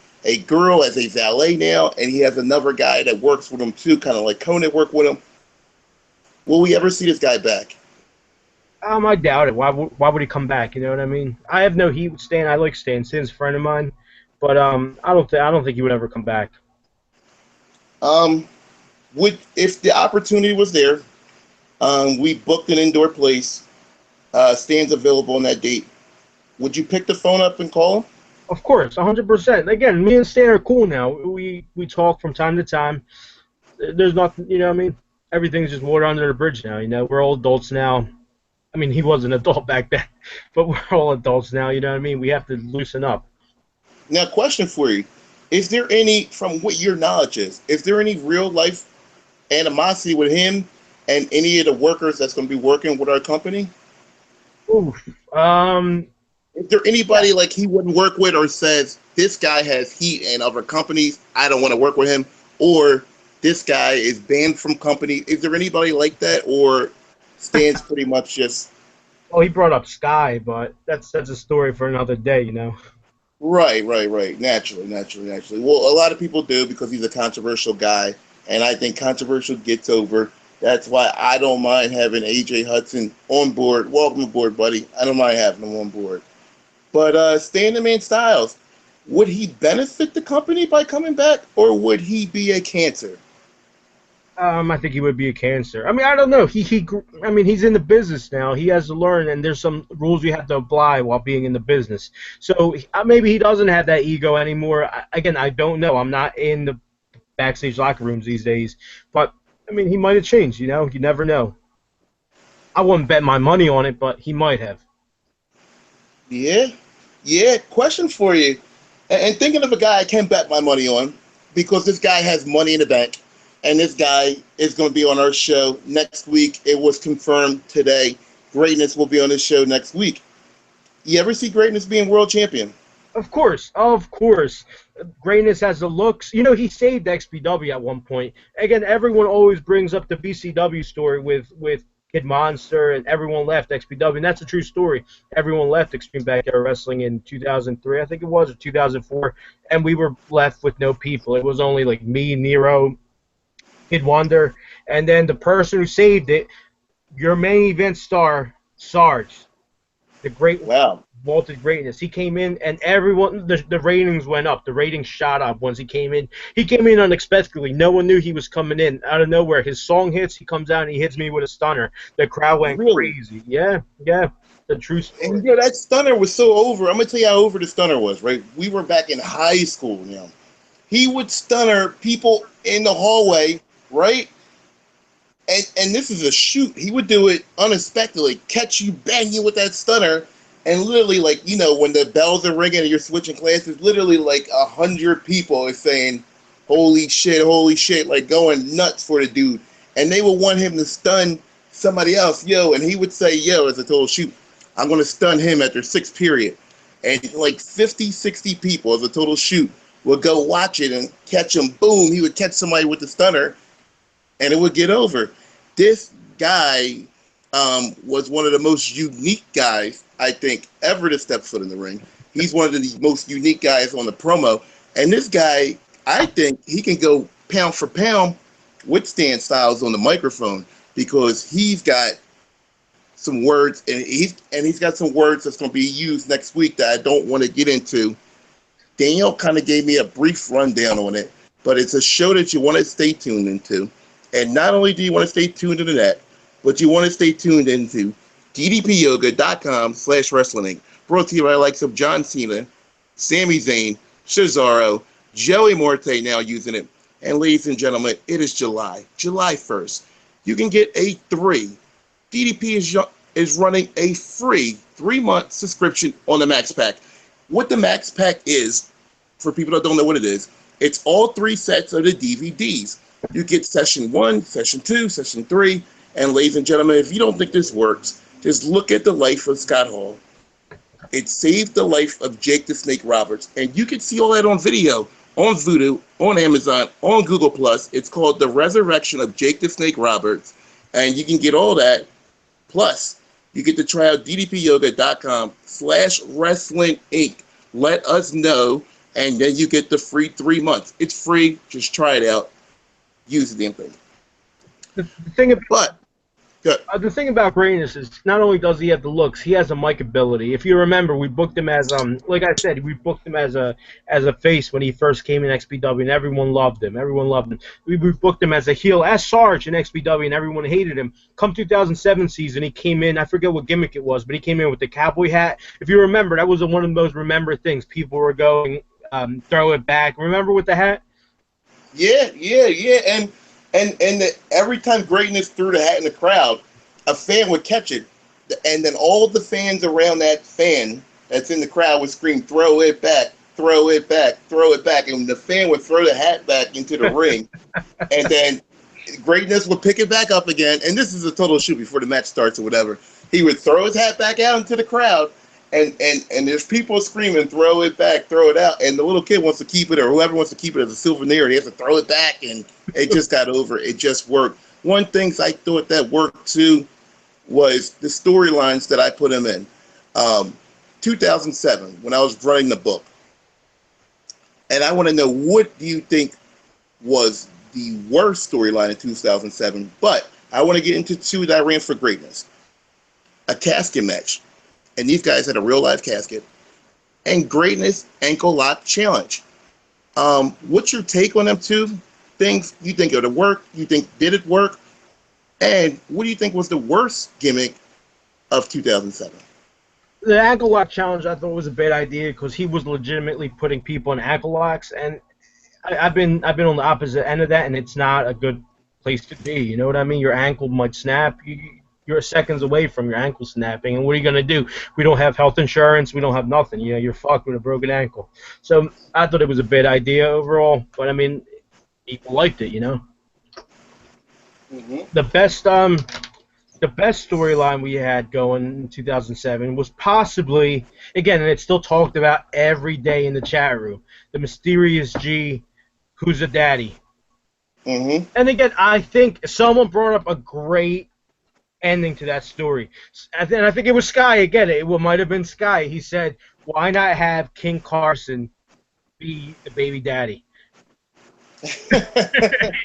girl as a valet now, and he has another guy that works with him too, kind of like Conan worked with him. Will we ever see this guy back? I doubt it. Why would he come back? You know what I mean? I have no heat with Stan. I like Stan. Stan's a friend of mine, but I don't think he would ever come back. If the opportunity was there, we booked an indoor place. Stan's available on that date. Would you pick the phone up and call him? Of course, 100%. Again, me and Stan are cool now. We talk from time to time. There's nothing, you know what I mean? Everything's just water under the bridge now, you know? We're all adults now. I mean, he was an adult back then, but we're all adults now, you know what I mean? We have to loosen up. Now, question for you. Is there any, from what your knowledge is there any real-life animosity with him and any of the workers that's going to be working with our company? Oof. Is there anybody like he wouldn't work with or says, this guy has heat in other companies, I don't want to work with him, or this guy is banned from company? Is there anybody like that, or Stan's pretty much just... Well, he brought up Sky, but that's a story for another day, you know? Right. Naturally. Well, a lot of people do because he's a controversial guy, and I think controversial gets over. That's why I don't mind having AJ Hudson on board. Welcome aboard, buddy. I don't mind having him on board. But Stan the Man Styles, would he benefit the company by coming back, or would he be a cancer? I think he would be a cancer. I mean, I don't know. I mean, he's in the business now. He has to learn, and there's some rules you have to apply while being in the business. So maybe he doesn't have that ego anymore. Again, I don't know. I'm not in the backstage locker rooms these days. But, I mean, he might have changed, you know? You never know. I wouldn't bet my money on it, but he might have. Yeah. Question for you. And thinking of a guy I can bet my money on, because this guy has money in the bank. And this guy is going to be on our show next week. It was confirmed today. Greatness will be on this show next week. You ever see Greatness being world champion? Of course. Greatness has the looks. You know, he saved XBW at one point. Again, everyone always brings up the BCW story with Kid Monster, and everyone left XBW, and that's a true story. Everyone left Extreme Backyard Wrestling in 2003, I think it was, or 2004, and we were left with no people. It was only like me, Nero, Kid Wonder, and then the person who saved it, your main event star, Sarge, the great vaulted greatness. He came in, and everyone, the ratings went up. The ratings shot up once he came in. He came in unexpectedly. No one knew he was coming in. Out of nowhere, his song hits. He comes out and he hits me with a stunner. The crowd went crazy. Yeah. The true story. And yeah, that stunner was so over. I'm gonna tell you how over the stunner was. Right, we were back in high school now. He would stunner people in the hallway. Right? And this is a shoot. He would do it unexpectedly, catch you, bang you with that stunner, and literally, like, you know, when the bells are ringing and you're switching classes, literally like 100 people are saying, holy shit, like going nuts for the dude. And they would want him to stun somebody else, and he would say, as a total shoot, I'm going to stun him at their sixth period. And like 50, 60 people as a total shoot would go watch it and catch him. Boom, he would catch somebody with the stunner, and it would get over. This guy was one of the most unique guys, I think, ever to step foot in the ring. He's one of the most unique guys on the promo. And this guy, I think he can go pound for pound with Stan Styles on the microphone, because he's got some words, and he's got some words that's going to be used next week that I don't want to get into. Daniel kind of gave me a brief rundown on it, but it's a show that you want to stay tuned into. And not only do you want to stay tuned into that, but you want to stay tuned into ddpyoga.com/wrestling. Brought to you by the likes of John Cena, Sami Zayn, Cesaro, Joey Morte now using it. And ladies and gentlemen, it is July 1st. You can get a 3. DDP is is running a free 3-month subscription on the Max Pack. What the Max Pack is, for people that don't know what it is, it's all 3 sets of the DVDs. You get session 1, session 2, session 3, and ladies and gentlemen, if you don't think this works, just look at the life of Scott Hall. It saved the life of Jake the Snake Roberts, and you can see all that on video, on Vudu, on Amazon, on Google+. It's called The Resurrection of Jake the Snake Roberts, and you can get all that. Plus, you get to try out ddpyoga.com/wrestling inc. Let us know, and then you get the free 3 months. It's free. Just try it out. Use the damn thing. The thing about, But the thing about greatness is not only does he have the looks, he has a mic ability. If you remember, we booked him as like I said, we booked him as a face when he first came in XBW, and everyone loved him. Everyone loved him. We booked him as a heel, as Sarge in XBW, and everyone hated him. Come 2007 season, he came in. I forget what gimmick it was, but he came in with the cowboy hat. If you remember, that was one of those remember things. People were going, throw it back. Remember with the hat? yeah. And every time Greatness threw the hat in the crowd, a fan would catch it. And then all the fans around that fan that's in the crowd would scream, throw it back, throw it back, throw it back. And the fan would throw the hat back into the ring. And then Greatness would pick it back up again. And this is a total shoot before the match starts or whatever. He would throw his hat back out into the crowd. And there's people screaming, throw it back, throw it out. And the little kid wants to keep it, or whoever wants to keep it as a souvenir. He has to throw it back, and it just got over. It just worked. One thing I thought that worked, too, was the storylines that I put him in. 2007, when I was running the book. And I want to know, what do you think was the worst storyline in 2007? But I want to get into 2 that I ran for Greatness. A casket match. And these guys had a real life casket, and Greatness ankle lock challenge. What's your take on them 2 things? You think it would work? You think did it work? And what do you think was the worst gimmick of 2007? The ankle lock challenge I thought was a bad idea because he was legitimately putting people in ankle locks, and I've been on the opposite end of that, and it's not a good place to be. You know what I mean? Your ankle might snap. You're seconds away from your ankle snapping, and what are you going to do? We don't have health insurance. We don't have nothing. You know, you're fucked with a broken ankle. So I thought it was a bad idea overall, but, I mean, people liked it, you know? Mm-hmm. The best storyline we had going in 2007 was possibly, again, and it's still talked about every day in the chat room, the Mysterious G, Who's a Daddy. Mm-hmm. And again, I think someone brought up a great ending to that story. And I think it was Sky again. It might have been Sky. He said, why not have King Carson be the baby daddy?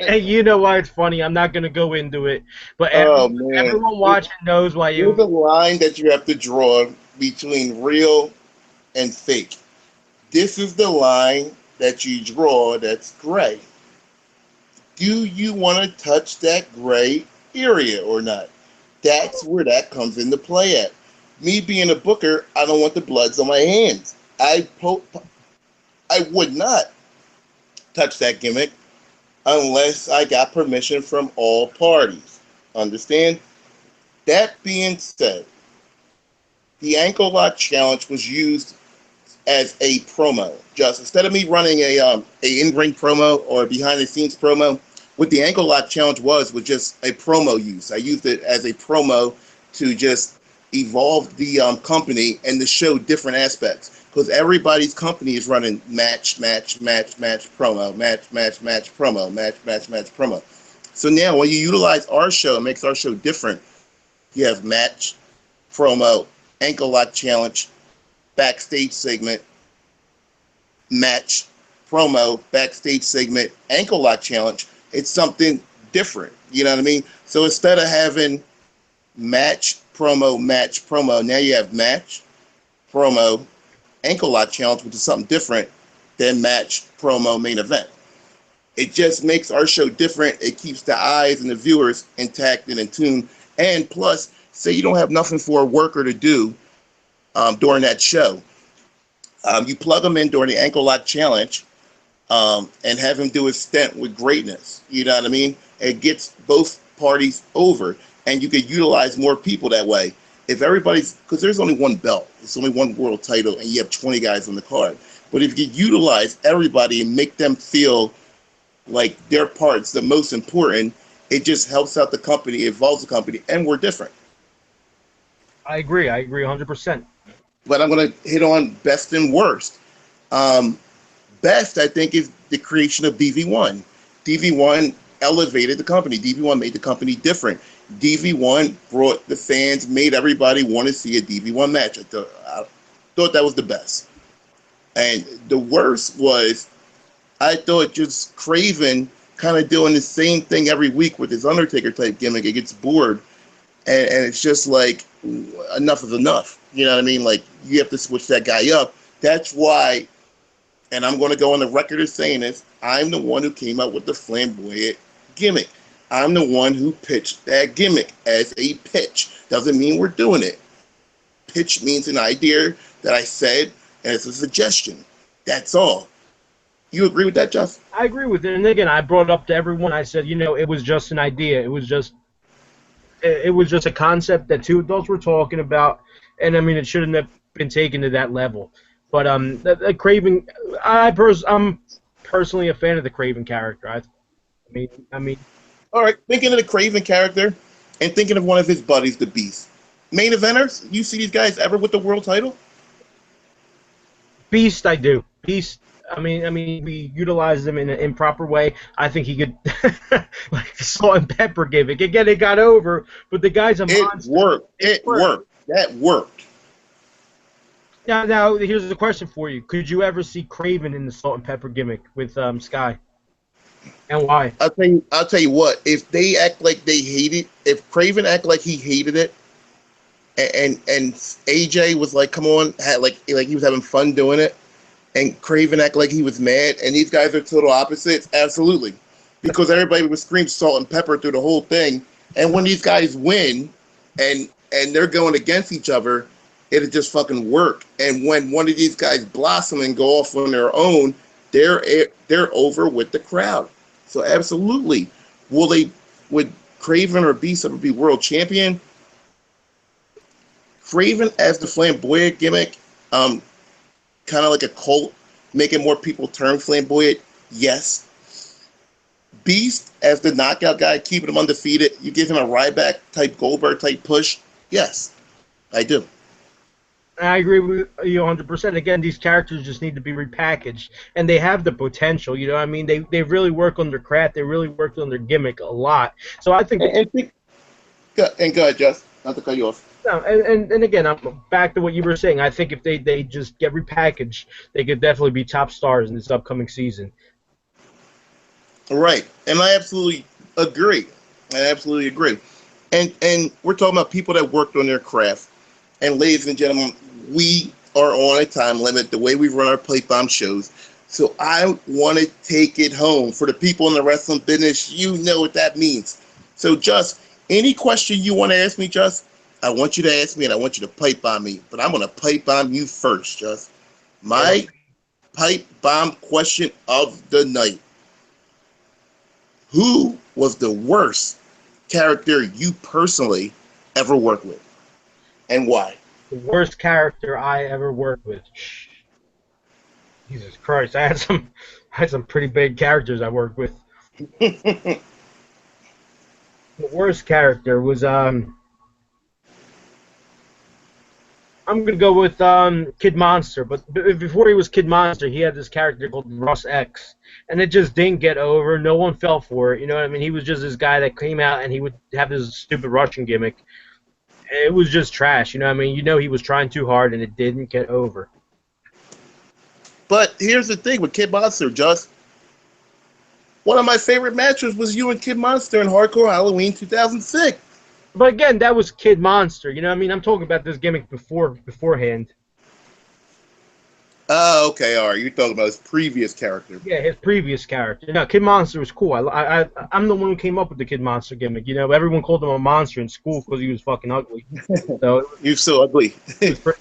And you know why it's funny. I'm not going to go into it. But everyone watching knows why you... There's a line that you have to draw between real and fake. This is the line that you draw that's gray. Do you want to touch that gray area or not? That's where that comes into play at. Me being a booker, I don't want the bloods on my hands. I would not touch that gimmick unless I got permission from all parties. Understand? That being said, the ankle lock challenge was used as a promo. Just instead of me running a in-ring promo or behind-the-scenes promo, what the ankle lock challenge was just a promo use. I used it as a promo to just evolve the company and to show different aspects. Because everybody's company is running match, promo, match, promo, match, promo. So now when you utilize our show, it makes our show different. You have match, promo, ankle lock challenge, backstage segment, match, promo, backstage segment, ankle lock challenge. It's something different. You know what I mean? So instead of having match, promo, now you have match, promo, ankle lock challenge, which is something different than match, promo, main event. It just makes our show different. It keeps the eyes and the viewers intact and in tune. And plus, say you don't have nothing for a worker to do during that show. You plug them in during the ankle lock challenge and have him do his stint with Greatness. You know what I mean? It gets both parties over, and you could utilize more people that way. if everybody's, because there's only one belt, it's only one world title, and you have 20 guys on the card. But if you utilize everybody and make them feel like their part's the most important, it just helps out the company, evolves the company, and we're different. I agree 100%. But I'm going to hit on best and worst. Best, I think, is the creation of DV1. DV1 elevated the company. DV1 made the company different. DV1 brought the fans, made everybody want to see a DV1 match. I thought that was the best. And the worst was, I thought just Craven kind of doing the same thing every week with his Undertaker type gimmick. It gets bored. And it's just like, enough is enough. You know what I mean? Like, you have to switch that guy up. That's why, and I'm going to go on the record as saying this, I'm the one who came up with the flamboyant gimmick. I'm the one who pitched that gimmick as a pitch. Doesn't mean we're doing it. Pitch means an idea that I said, and it's a suggestion. That's all. You agree with that, Jeff? I agree with it. And again, I brought it up to everyone. I said, it was just an idea. It was just a concept that two adults were talking about, and I mean, it shouldn't have been taken to that level. But the Craven, I'm personally a fan of the Craven character. I mean. All right, thinking of the Craven character, and thinking of one of his buddies, the Beast. Main eventers, you see these guys ever with the world title? Beast, I do. Beast. I mean, we utilize him in an improper way. I think he could, like the salt and pepper gimmick. Again, it got over, but the guy's a monster. It worked. That worked. Now, here's the question for you: could you ever see Craven in the salt and pepper gimmick with Sky? And why? I'll tell you what. If they act like they hate it, if Craven act like he hated it, and AJ was like, "Come on," like he was having fun doing it. And Craven act like he was mad, and these guys are total opposites. Absolutely, because everybody would scream salt and pepper through the whole thing. And when these guys win, and they're going against each other, it'll just fucking work. And when one of these guys blossom and go off on their own, they're over with the crowd. So absolutely, would Craven or Beast ever be world champion? Craven as the flamboyant gimmick, kind of like a cult, making more people turn flamboyant, yes. Beast as the knockout guy, keeping him undefeated, you give him a Ryback type, Goldberg type push, yes, I do. I agree with you 100%. Again, these characters just need to be repackaged, and they have the potential. You know what I mean? They really work on their craft. They really worked on their gimmick a lot. So I think. And go ahead, Jeff. Not to cut you off. No, and again, I'm back to what you were saying. I think if they just get repackaged, they could definitely be top stars in this upcoming season. Right, and I absolutely agree. And we're talking about people that worked on their craft. And ladies and gentlemen, we are on a time limit the way we run our Pipe Bomb shows. So I want to take it home. For the people in the wrestling business, you know what that means. So just any question you want to ask me, just I want you to ask me, and I want you to pipe bomb me. But I'm going to pipe bomb you first, just. My pipe bomb question of the night. Who was the worst character you personally ever worked with? And why? The worst character I ever worked with. Jesus Christ, I had some pretty big characters I worked with. The worst character was I'm gonna go with Kid Monster, but before he was Kid Monster, he had this character called Russ X, and it just didn't get over. No one fell for it. You know what I mean? He was just this guy that came out and he would have this stupid Russian gimmick. It was just trash. You know what I mean? You know he was trying too hard and it didn't get over. But here's the thing with Kid Monster, just one of my favorite matches was you and Kid Monster in Hardcore Halloween 2006. But again, that was Kid Monster. You know what I mean? I'm talking about this gimmick beforehand. Oh, okay, all right. You're talking about his previous character. Yeah, his previous character. No, Kid Monster was cool. I'm the one who came up with the Kid Monster gimmick. You know, everyone called him a monster in school because he was fucking ugly. So he was so ugly.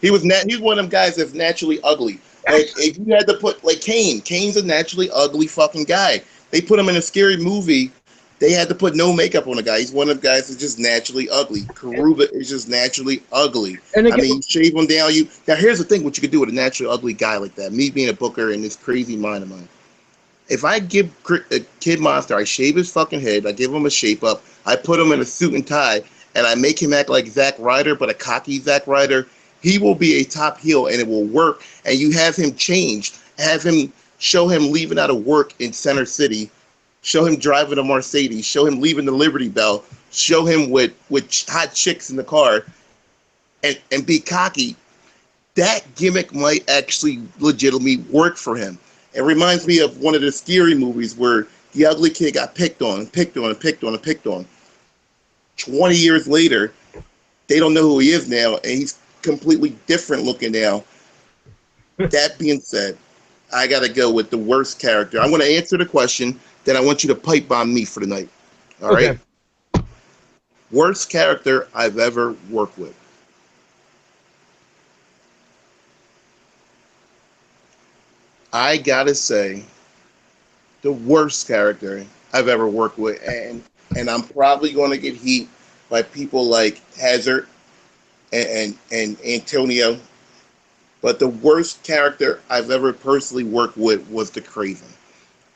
He was one of them guys that's naturally ugly. Like if you had to put like Kane's a naturally ugly fucking guy. They put him in a scary movie, They had to put no makeup on the guy. He's one of the guys that's just naturally ugly. Karuba is just naturally ugly. And I again, mean, you shave him down. Now here's the thing: what you could do with a naturally ugly guy like that. Me being a booker and this crazy mind of mine. If I give a Kid Monster, I shave his fucking head, I give him a shape up, I put him in a suit and tie, and I make him act like Zack Ryder, but a cocky Zack Ryder, he will be a top heel and it will work. And you have him changed, have him show him leaving out of work in Center City, show him driving a Mercedes, show him leaving the Liberty Bell, show him with hot chicks in the car, and be cocky. That gimmick might actually legitimately work for him. It reminds me of one of the scary movies where the ugly kid got picked on and picked on and picked on and picked on. 20 years later, they don't know who he is now, and he's completely different looking now. That being said, I got to go with the worst character. I'm going to answer the question, then I want you to pipe bomb me for the night. All right? Worst character I've ever worked with. I gotta say, the worst character I've ever worked with, and I'm probably going to get heat by people like Hazard and Antonio, but the worst character I've ever personally worked with was the Craven.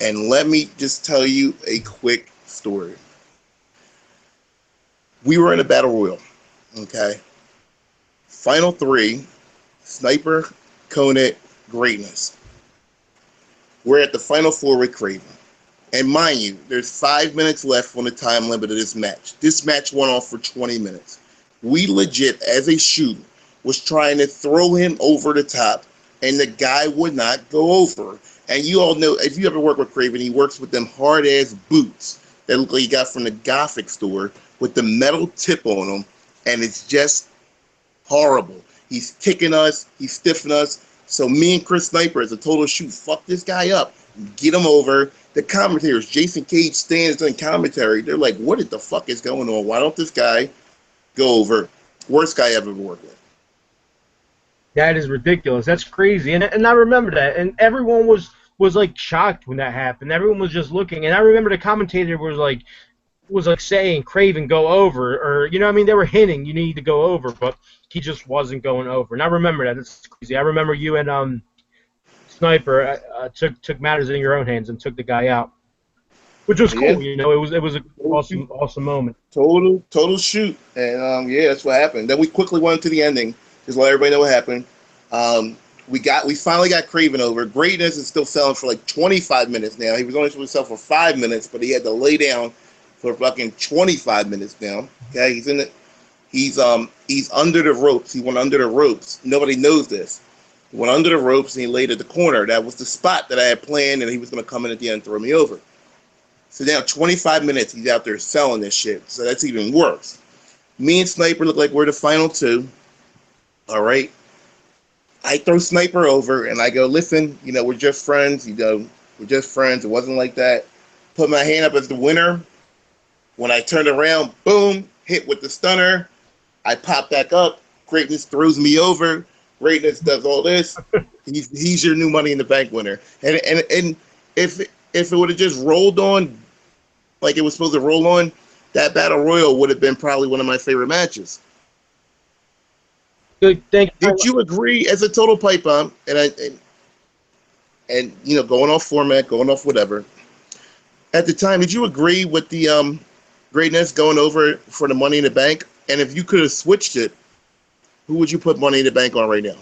And let me just tell you a quick story. We were in a battle royal, okay? Final three: Sniper, Conant, Greatness. We're at the final four with Craven. And mind you, there's 5 minutes left on the time limit of this match. This match went on for 20 minutes. We legit, as a shoot, was trying to throw him over the top, and the guy would not go over. And you all know, if you ever work with Craven, he works with them hard-ass boots that look like he got from the Gothic store with the metal tip on them, and it's just horrible. He's kicking us, he's stiffing us. So me and Chris Sniper, as a total shoot, fuck this guy up, get him over. The commentators, Jason Cage stands in commentary. They're like, what the fuck is going on? Why don't this guy go over? Worst guy ever worked with. that is ridiculous. That's crazy. And I remember that. And everyone was like shocked when that happened. Everyone was just looking. And I remember the commentator was like saying, Craven, go over. Or, you know what I mean? They were hinting, you need to go over. But he just wasn't going over. And I remember that. It's crazy. I remember you and Sniper took matters in your own hands and took the guy out, which was cool. Yeah. You know, it was an awesome moment. Total shoot, and yeah, that's what happened. Then we quickly went to the ending, just let everybody know what happened. We finally got Craven over. Greatness is still selling for like 25 minutes now. He was only supposed to sell for 5 minutes, but he had to lay down for fucking 25 minutes now. Okay, he's in it. He's under the ropes. He went under the ropes. Nobody knows this. He went under the ropes and he laid at the corner. That was the spot that I had planned, and he was going to come in at the end and throw me over. So now 25 minutes he's out there selling this shit. So that's even worse. Me and Sniper look like we're the final two. All right. I throw Sniper over and I go, listen, you know, we're just friends. You know, we're just friends. It wasn't like that. Put my hand up as the winner. When I turned around, boom, hit with the stunner. I pop back up. Greatness throws me over. Greatness does all this. He's your new Money in the Bank winner. And if it would have just rolled on like it was supposed to roll on, that Battle Royal would have been probably one of my favorite matches. Good. Did you agree, as a total pipe bomb, and you know, going off format, going off whatever, at the time, did you agree with the Greatness going over for the Money in the Bank? And if you could have switched it, who would you put Money in the Bank on right now?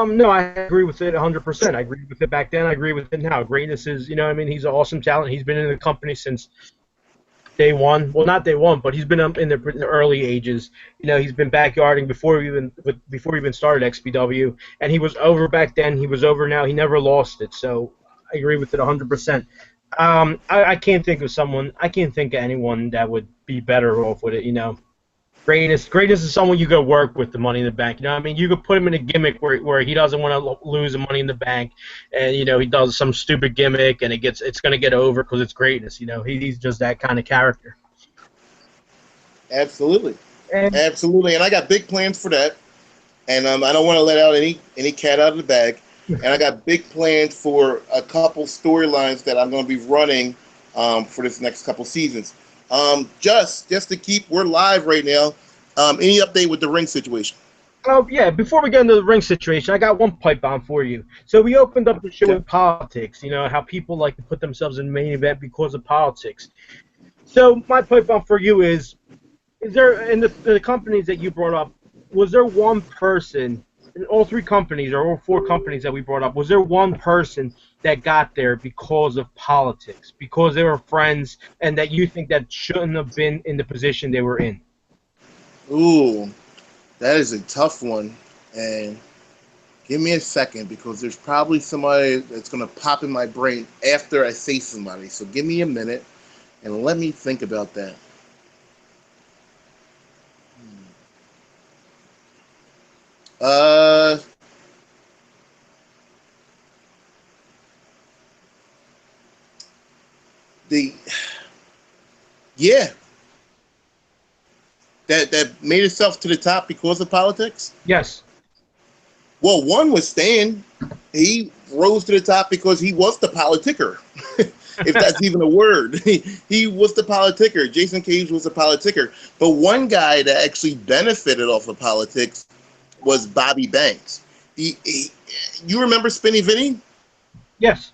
No, I agree with it 100%. I agree with it back then. I agree with it now. Greatness is, you know, I mean, he's an awesome talent. He's been in the company since day one. Well, not day one, but he's been in the early ages. You know, he's been backyarding before we even started XBW, and he was over back then. He was over now. He never lost it. So I agree with it 100%. I can't think of someone. I can't think of anyone that would be better off with it. You know. Greatness is someone you go work with the Money in the Bank. You know what I mean? You could put him in a gimmick where he doesn't want to lose the Money in the Bank, and you know he does some stupid gimmick and it's going to get over because it's Greatness. You know, he's just that kind of character. Absolutely, absolutely. And I got big plans for that. And I don't want to let out any cat out of the bag. And I got big plans for a couple storylines that I'm going to be running for this next couple seasons. Just to keep, we're live right now. Any update with the ring situation? Oh, yeah, before we get into the ring situation, I got one pipe bomb for you. So we opened up the show with politics, how people like to put themselves in the main event because of politics. So my pipe bomb for you is there, in the companies that you brought up, was there one person, in all three companies or all four companies that we brought up, was there one person that got there because of politics, because they were friends, and that you think that shouldn't have been in the position they were in? Ooh, that is a tough one. And give me a second, because there's probably somebody that's going to pop in my brain after I say somebody. So give me a minute and let me think about that. Uh, the yeah, that made itself to the top because of politics. Yes. Well, one was Stan. He rose to the top because he was the politicker, if that's even a word. He was the politicker. Jason Cage was the politicker. But one guy that actually benefited off of politics was Bobby Banks. You remember Spinny Vinny? Yes.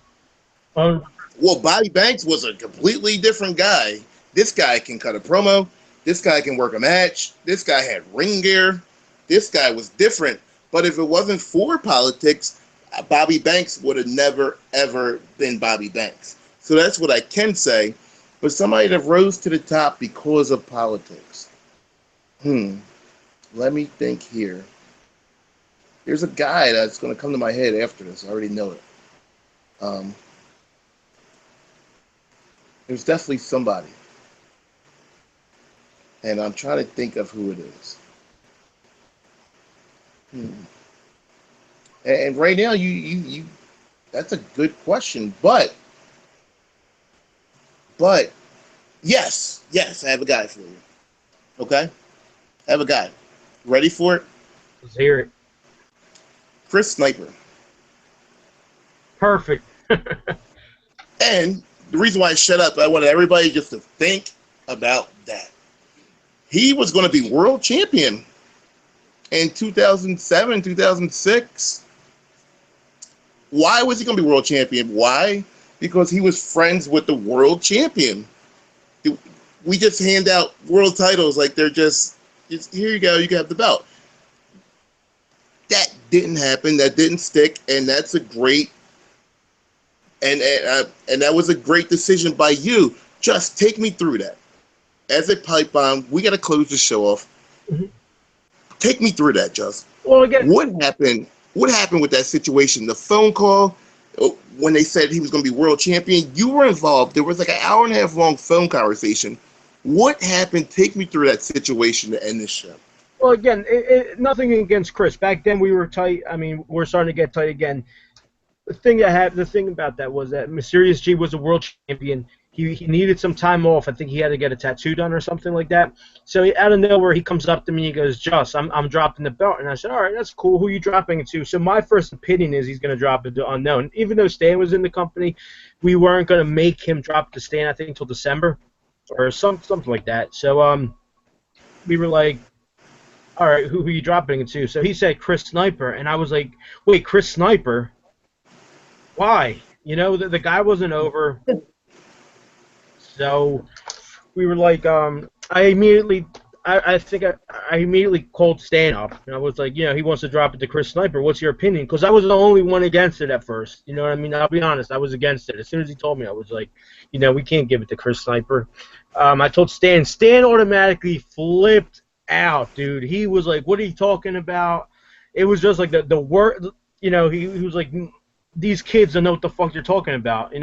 Well, Bobby Banks was a completely different guy. This guy can cut a promo. This guy can work a match. This guy had ring gear. This guy was different. But if it wasn't for politics, Bobby Banks would have never, ever been Bobby Banks. So that's what I can say. But somebody that rose to the top because of politics. Let me think here. There's a guy that's going to come to my head after this. I already know it. There's definitely somebody. And I'm trying to think of who it is. And right now, you that's a good question. But yes, I have a guy for you. Okay? I have a guy. Ready for it? Let's hear it. Chris Sniper. Perfect. And the reason why I shut up, I wanted everybody just to think about that. He was going to be world champion in 2007, 2006. Why was he going to be world champion? Why? Because he was friends with the world champion. We just hand out world titles like they're just here you go, you can have the belt. That didn't happen. That didn't stick, and that's a great and that was a great decision by you. Just take me through that. As a pipe bomb, we got to close the show off. Mm-hmm. Take me through that, Just. Well, again, what happened? What happened with that situation? The phone call when they said he was going to be world champion. You were involved. There was like an hour and a half long phone conversation. What happened? Take me through that situation to end this show. Well, again, nothing against Chris. Back then we were tight. I mean, we're starting to get tight again. The thing about that was that Mysterious G was a world champion. He needed some time off. I think he had to get a tattoo done or something like that. So out of nowhere, he comes up to me and he goes, "Just, I'm dropping the belt." And I said, "All right, that's cool. Who are you dropping it to?" So my first opinion is he's going to drop it to Unknown. Even though Stan was in the company, we weren't going to make him drop to Stan, I think, until December or something like that. So we were like, "All right, who are you dropping it to?" So he said Chris Sniper, and I was like, "Wait, Chris Sniper? Why?" The guy wasn't over. So we were like, I immediately called Stan up, and I was like, he wants to drop it to Chris Sniper. What's your opinion? Because I was the only one against it at first. You know what I mean? I'll be honest, I was against it. As soon as he told me, I was like, we can't give it to Chris Sniper. I told Stan. Stan automatically flipped out, dude. He was like, "What are you talking about?" It was just like the word. He was like, "These kids don't know what the fuck you're talking about,"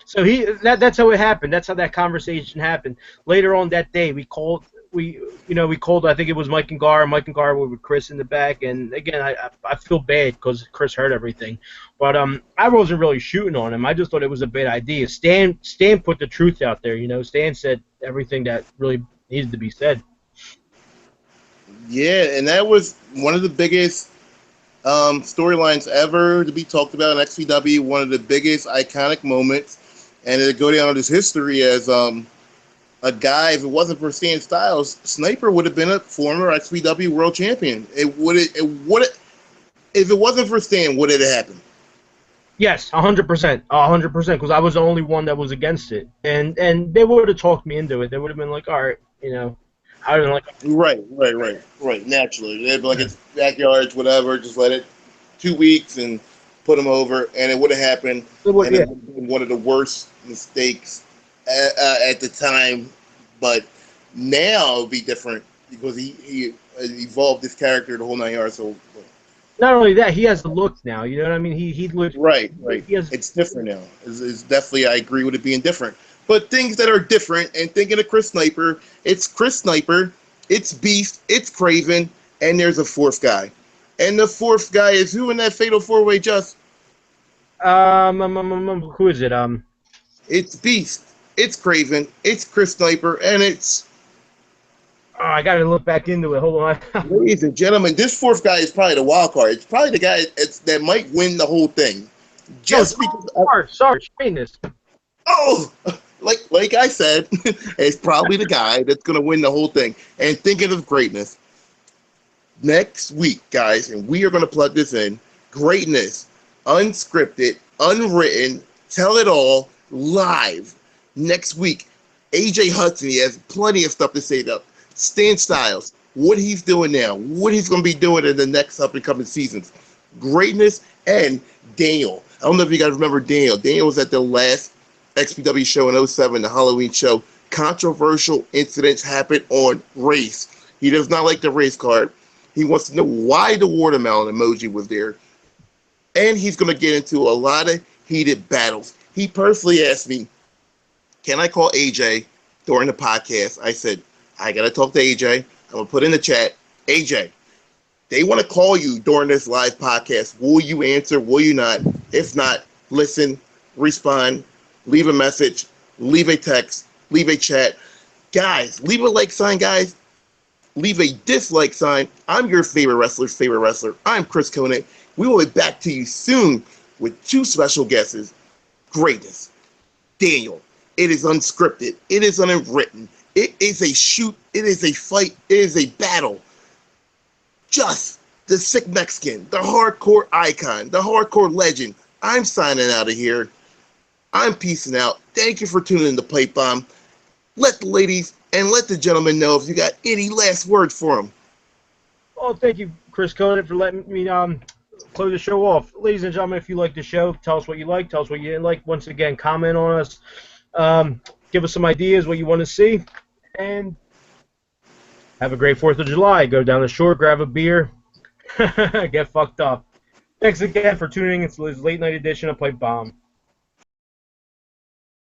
So that's how it happened. That's how that conversation happened. Later on that day, we called. I think it was Mike and Gar. Mike and Gar were with Chris in the back, and again, I feel bad because Chris heard everything, but I wasn't really shooting on him. I just thought it was a bad idea. Stan put the truth out there. Stan said everything that really needed to be said. Yeah, and that was one of the biggest storylines ever to be talked about in XBW. One of the biggest iconic moments. and it'd go down as history as a guy. If it wasn't for Stan Styles, Sniper would have been a former XBW World Champion. It would. If it wasn't for Stan, would it have happened? Yes, 100%, 100%, because I was the only one that was against it, and they would have talked me into it. They would have been like, all right, I didn't like. Right. Naturally, they'd be like, it's backyards, whatever. Just let it 2 weeks and put them over, and it would have happened. It would, And it yeah. would have been one of the worst mistakes at the time. But now it'd be different because he evolved his character the whole 9 yards. So Not only that, he has the look now. You know what I mean? He looks right. He has, It's different now. It's definitely, I agree with it being different. But things that are different, and thinking of Chris Sniper, it's Chris Sniper, it's Beast, it's Craven, and there's a fourth guy. And the fourth guy is who in that Fatal 4-Way, Just? who is it? It's Beast, it's Craven, it's Chris Sniper, and it's... Oh, I gotta look back into it. Hold on. Ladies and gentlemen, this fourth guy is probably the wild card. It's probably the guy that might win the whole thing. Just because... Sorry, this. Oh! Like I said, it's probably the guy that's going to win the whole thing. And thinking of greatness, next week, guys, and we are going to plug this in, greatness, unscripted, unwritten, tell it all, live. Next week, AJ Hudson, he has plenty of stuff to say though. Stan Styles, what he's doing now, what he's going to be doing in the next up-and-coming seasons. Greatness, and Daniel. I don't know if you guys remember Daniel. Daniel was at the last XBW show in 07, the Halloween show. Controversial incidents happened on race. He does not like the race card. He wants to know why the watermelon emoji was there. And he's going to get into a lot of heated battles. He personally asked me, can I call AJ during the podcast? I said, I got to talk to AJ. I'm going to put in the chat, AJ, they want to call you during this live podcast. Will you answer? Will you not? If not, listen, respond, leave a message, leave a text, leave a chat. Guys, leave a like sign, guys. Leave a dislike sign. I'm your favorite wrestler's favorite wrestler. I'm Chris Conant. We will be back to you soon with two special guests. Greatness. Daniel. It is unscripted. It is unwritten. It is a shoot. It is a fight. It is a battle. Just the sick Mexican, the hardcore icon, the hardcore legend. I'm signing out of here. I'm peacing out. Thank you for tuning in to Pipe Bomb. Let the ladies and let the gentlemen know if you got any last words for them. Well, thank you, Chris Conant, for letting me close the show off. Ladies and gentlemen, if you like the show, tell us what you like, tell us what you didn't like. Once again, comment on us. Give us some ideas what you want to see. And have a great 4th of July. Go down the shore, grab a beer, get fucked up. Thanks again for tuning in to this late night edition of Pipe Bomb.